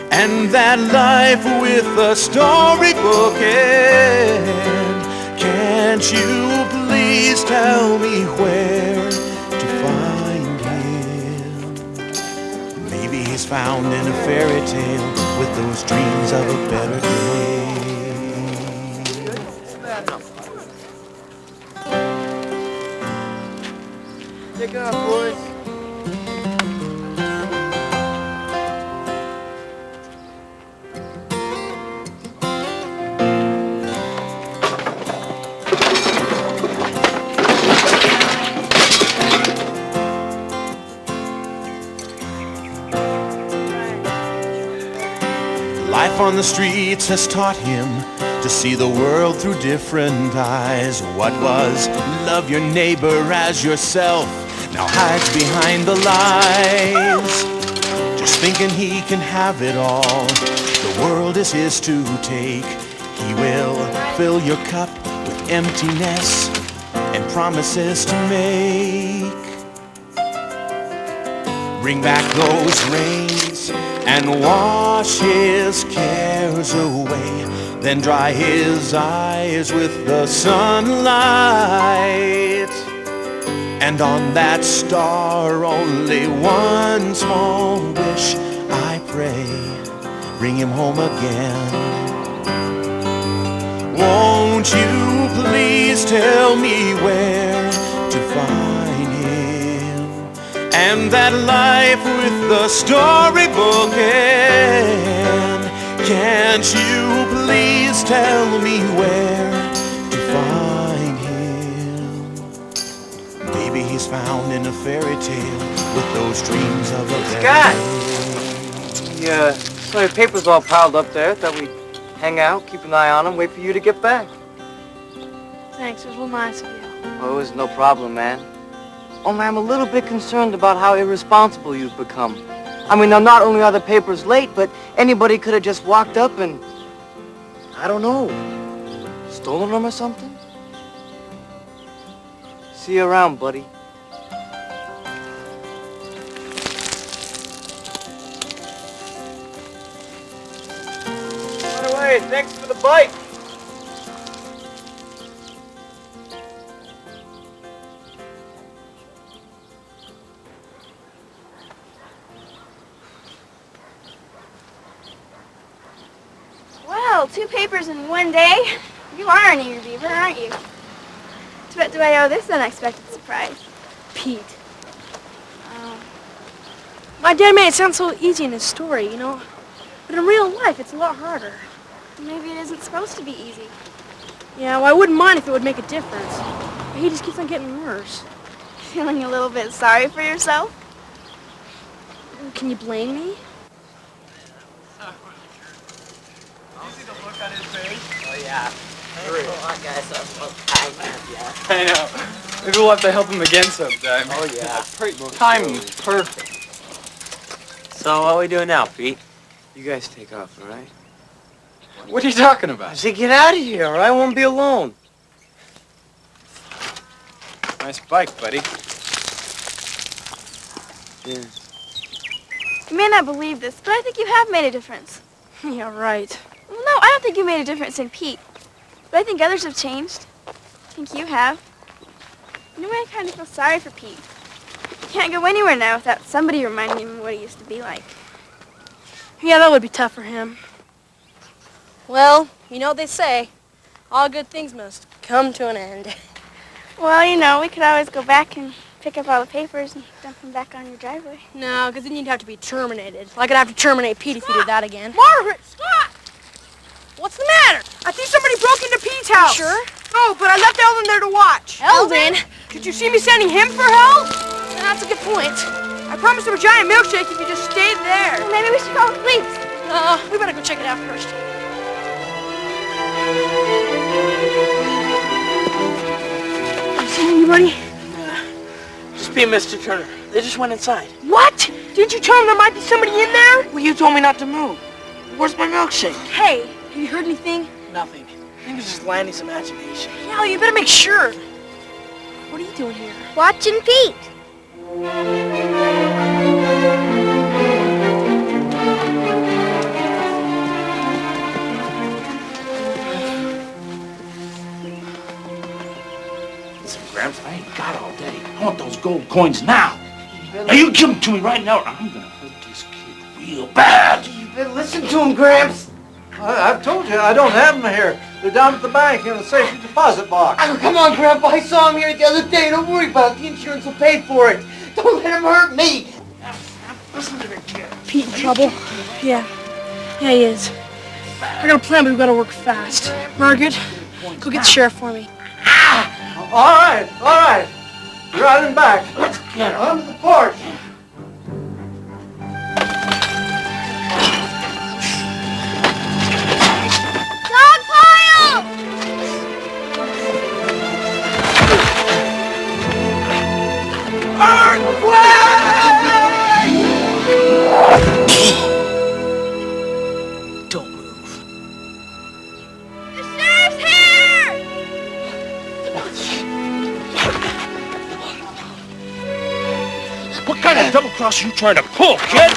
And that life with a storybook end. Can't you please tell me where to find him? Maybe he's found in a fairy tale with those dreams of a better day. job, boys. Life on the streets has taught him to see the world through different eyes. What was love your neighbor as yourself now hides behind the lies. Just thinking he can have it all. The world is his to take. He will fill your cup with emptiness and promises to make. Bring back those rains and wash his cares away, then dry his eyes with the sunlight. And on that star only one small wish I pray, bring him home again. Won't you please tell me where to find him, and that life with the storybook end? Can't you please tell me where to find him? Maybe he's found in a fairy tale with those dreams of a Scott! Yeah, saw your papers all piled up there. Thought we'd hang out, keep an eye on them, wait for you to get back. Thanks, it was real nice of you. Oh, it was no problem, man. Only I'm a little bit concerned about how irresponsible you've become. I mean, now not only are the papers late, but anybody could have just walked up and, I don't know, stolen them or something? See you around, buddy. By the way, thanks for the bike. Well, 2 papers in one day. You are an eager beaver, aren't you? To what do I owe this unexpected surprise? Pete. My dad made it sound so easy in his story, you know? But in real life, it's a lot harder. Maybe it isn't supposed to be easy. Yeah, well, I wouldn't mind if it would make a difference. But he just keeps on getting worse. Feeling a little bit sorry for yourself? Can you blame me? Oh, yeah. Come on, guys. I know. Maybe we'll have to help him again sometime. Oh, yeah. Timing's perfect. So what are we doing now, Pete? You guys take off, all right? What are you talking I about? said get out of here, all right? I won't be alone. Nice bike, buddy. Yeah. You may not believe this, but I think you have made a difference. Yeah, right. Well, no, I don't think you made a difference in Pete. But I think others have changed. I think you have. In a way, I kind of feel sorry for Pete. He can't go anywhere now without somebody reminding him of what he used to be like. Yeah, that would be tough for him. Well, you know what they say. All good things must come to an end. Well, you know, we could always go back and pick up all the papers and dump them back on your driveway. No, because then you'd have to be terminated. Like I'd have to terminate Pete if you did that again. Margaret! Scott! What's the matter? I think somebody broke into Pete's house. Sure? No, but I left Eldon there to watch. Eldon? Did you see me sending him for help? That's a good point. I promised him a giant milkshake if he just stayed there. Well, maybe we should call the police. We better go check it out first. You seen anybody? Just be Mr. Turner. They just went inside. What? Didn't you tell him there might be somebody in there? Well, you told me not to move. Where's my milkshake? Hey, have you heard anything? Nothing. I think it's just Lanny's imagination. Yeah, you better make sure. What are you doing here? Watching Pete. Listen, Gramps, I ain't got all day. I want those gold coins now. Now you give them to me right now, or I'm gonna hurt this kid real bad. You better listen to him, Gramps. I've told you, I don't have them here. They're down at the bank in the safety deposit box. Oh, come on, Grandpa. I saw him here the other day. Don't worry about it. The insurance will pay for it. Don't let him hurt me. Listen to me, kid. Pete in trouble? Yeah. Yeah, he is. I got a plan, but we've got to work fast. Margaret, go get the sheriff for me. All right. You're riding back. Let's get onto the porch. Dog pile! Don't move. The sheriff's here! What kind of double cross are you trying to pull, kid?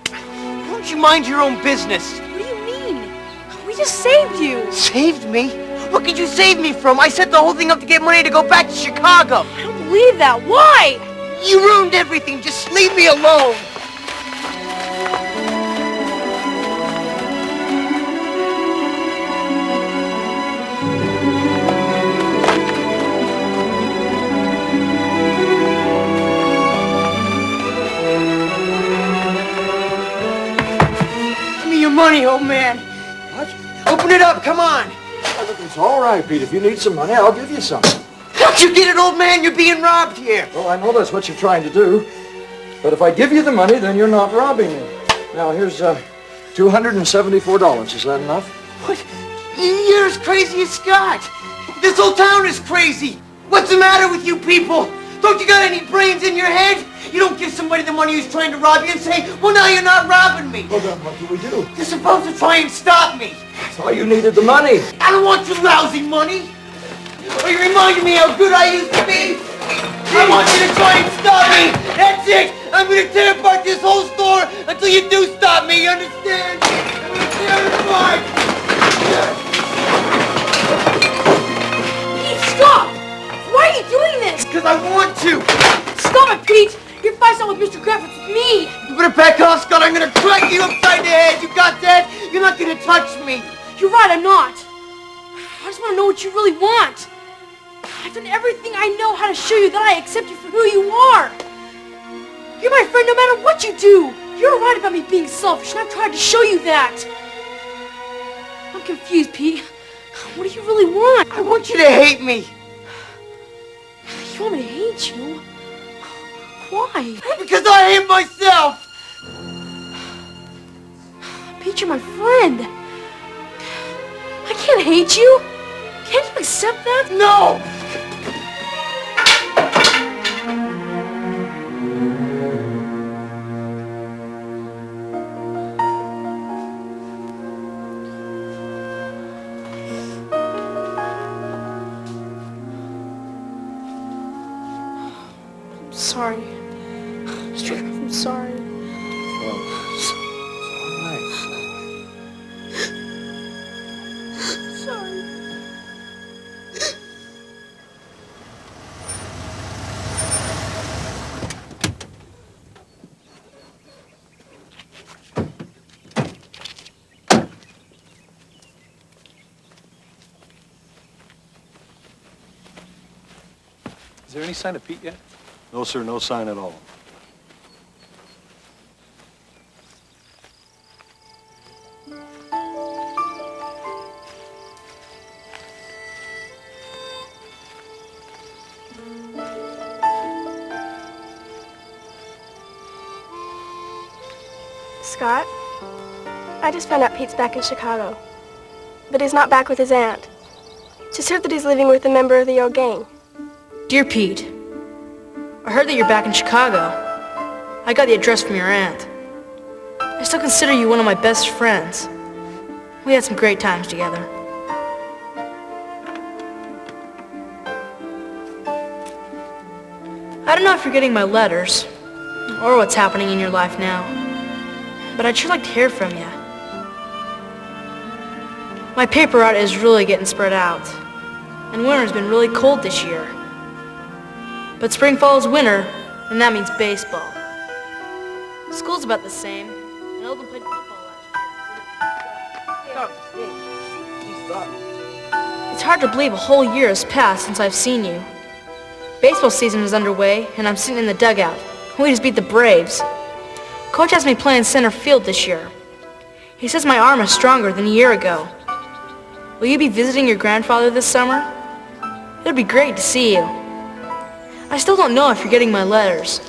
Why don't you mind your own business? What do you mean? We just saved you. Saved me? What could you save me from? I set the whole thing up to get money to go back to Chicago. I don't believe that. Why? You ruined everything. Just leave me alone. Give me your money, old man. What? Open it up. Come on. Look, it's all right, Pete. If you need some money, I'll give you some. Don't you get it, old man? You're being robbed here. Well, I know that's what you're trying to do. But if I give you the money, then you're not robbing me. Now, here's $274. Is that enough? What? You're as crazy as Scott. This whole town is crazy. What's the matter with you people? Don't you got any brains in your head? You don't give somebody the money who's trying to rob you and say, well, now you're not robbing me. Well, then what do we do? You're supposed to try and stop me. I thought you needed the money. I don't want your lousy money. Oh, you reminded me how good I used to be. I want you to try and stop me. That's it. I'm going to tear apart this whole store until you do stop me. You understand? I'm going to tear it apart. Pete, stop! Why are you doing this? Because I want to. Stop it, Pete! You're fighting with Mr. Griffith with me! You better back off, Scott. I'm going to crack you upside the head. You got that? You're not going to touch me. You're right, I'm not. I just want to know what you really want. I've done everything I know how to show you that I accept you for who you are. You're my friend no matter what you do. You're right about me being selfish, and I've tried to show you that. I'm confused, Pete. What do you really want? I want you to hate me. You want me to hate you? Why? Because I hate myself. Pete, you're my friend. I can't hate you. Can't you accept that? No! I'm sorry. I'm sorry. Sorry. Is there any sign of Pete yet? No, sir, no sign at all. Scott, I just found out Pete's back in Chicago. But he's not back with his aunt. Just heard that he's living with a member of the old gang. Dear Pete, I heard that you're back in Chicago. I got the address from your aunt. I still consider you one of my best friends. We had some great times together. I don't know if you're getting my letters, or what's happening in your life now, but I'd sure like to hear from you. My paper route is really getting spread out. And winter's been really cold this year. But spring follows winter, and that means baseball. School's about the same. And Elton played football last year. It's hard to believe a whole year has passed since I've seen you. Baseball season is underway, and I'm sitting in the dugout. We just beat the Braves. Coach has me playing center field this year. He says my arm is stronger than a year ago. Will you be visiting your grandfather this summer? It would be great to see you. I still don't know if you're getting my letters.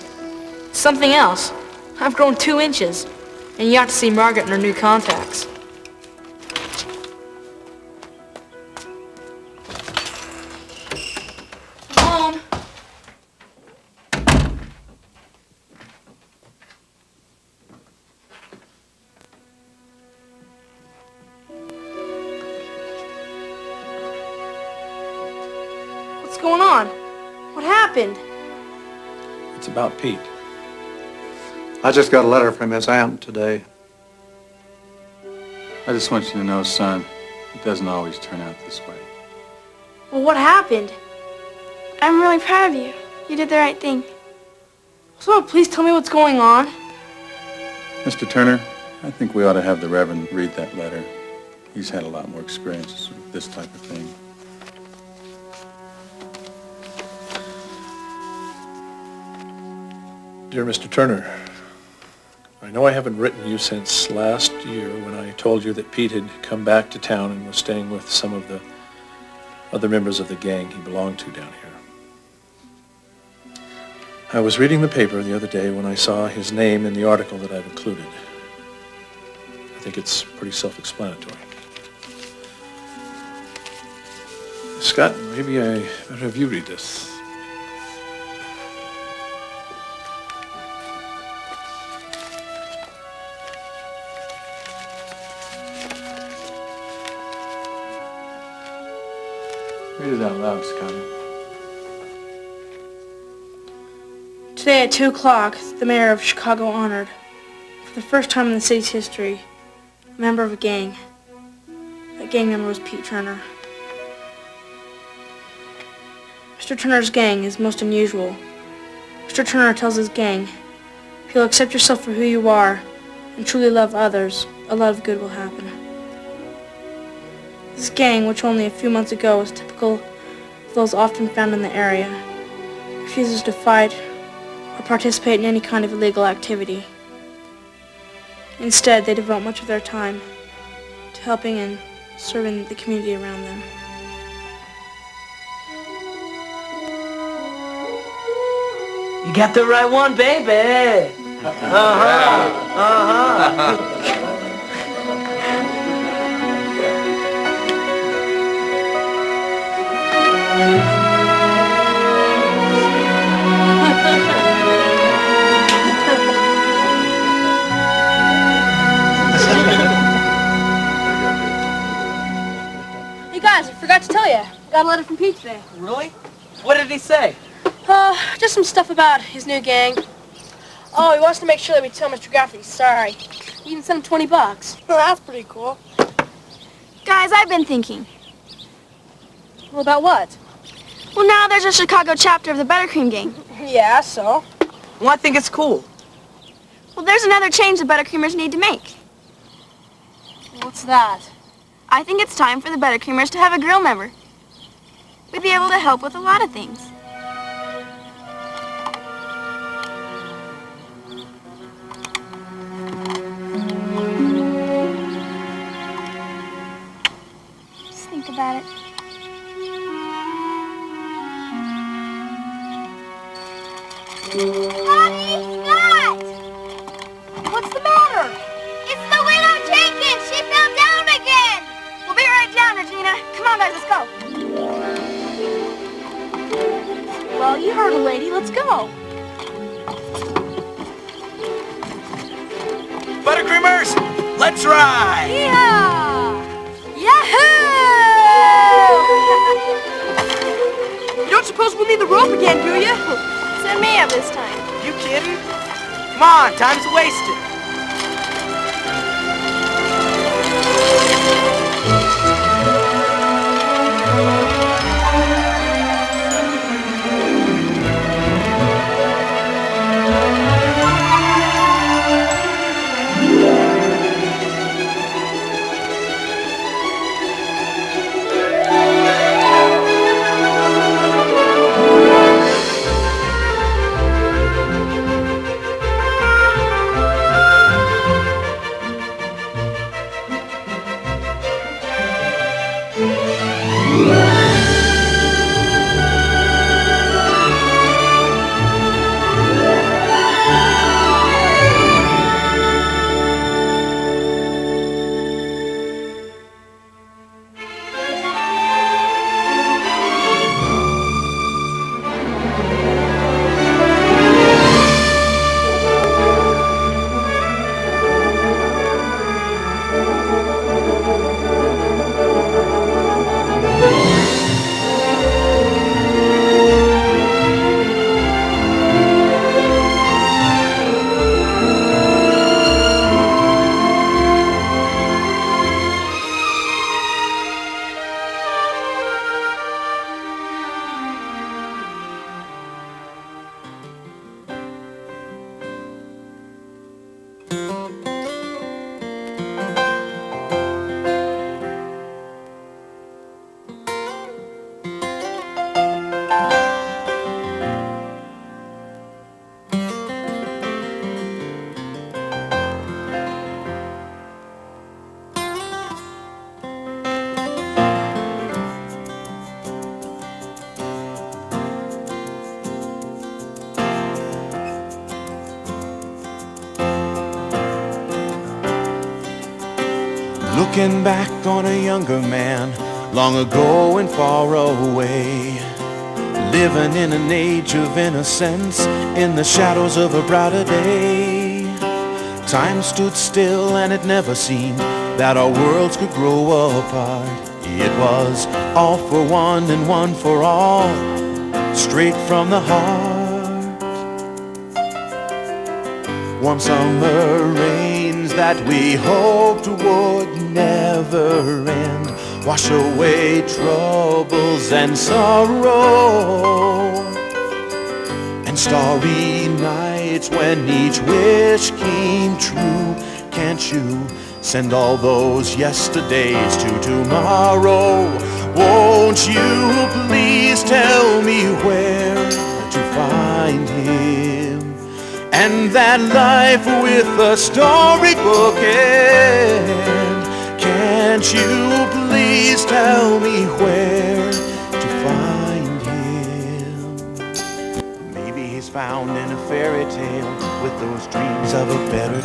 Something else. I've grown 2 inches, and you ought to see Margaret in her new contacts. Home. What's going on? What happened? It's about Pete. I just got a letter from his aunt today. I just want you to know, son, it doesn't always turn out this way. Well, what happened? I'm really proud of you. You did the right thing. So, please tell me what's going on. Mr. Turner, I think we ought to have the Reverend read that letter. He's had a lot more experience with this type of thing. Dear Mr. Turner, I know I haven't written you since last year when I told you that Pete had come back to town and was staying with some of the other members of the gang he belonged to down here. I was reading the paper the other day when I saw his name in the article that I've included. I think it's pretty self-explanatory. Scott, maybe I better have you read this. Read it out loud, Scotty. Today at 2 o'clock, the mayor of Chicago honored, for the first time in the city's history, a member of a gang. That gang member was Pete Turner. Mr. Turner's gang is most unusual. Mr. Turner tells his gang, if you'll accept yourself for who you are and truly love others, a lot of good will happen. This gang, which only a few months ago was typical of those often found in the area, refuses to fight or participate in any kind of illegal activity. Instead, they devote much of their time to helping and serving the community around them. You got the right one, baby. Hey guys, I forgot to tell you. Got a letter from Pete today. Really? What did he say? Just some stuff about his new gang. Oh, he wants to make sure that we tell Mr. Gaffney he's sorry. He even sent him $20. Well, that's pretty cool. Guys, I've been thinking. Well, about what? Well, now there's a Chicago chapter of the Buttercream Gang. Yeah, so? Well, I think it's cool. Well, there's another change the Buttercreamers need to make. What's that? I think it's time for the Buttercreamers to have a grill member. We'd be able to help with a lot of things. Just think about it. Mommy, Scott! What's the matter? It's the widow Jenkins! She fell down again! We'll be right down, Regina. Come on, guys, let's go. Well, you heard a lady. Let's go. Buttercreamers, let's ride! Yeah! Yahoo! You don't suppose we'll need the rope again, do you? Send me up this time. You kidding? Come on, time's wasted. Looking back on a younger man, long ago and far away, living in an age of innocence, in the shadows of a brighter day. Time stood still and it never seemed that our worlds could grow apart. It was all for one and one for all, straight from the heart. One summer rains that we hoped would never end, wash away troubles and sorrow, and starry nights when each wish came true. Can't you send all those yesterdays to tomorrow? Won't you please tell me where to find him, and that life with a storybook end? Can't you please tell me where to find him? Maybe he's found in a fairy tale with those dreams of a better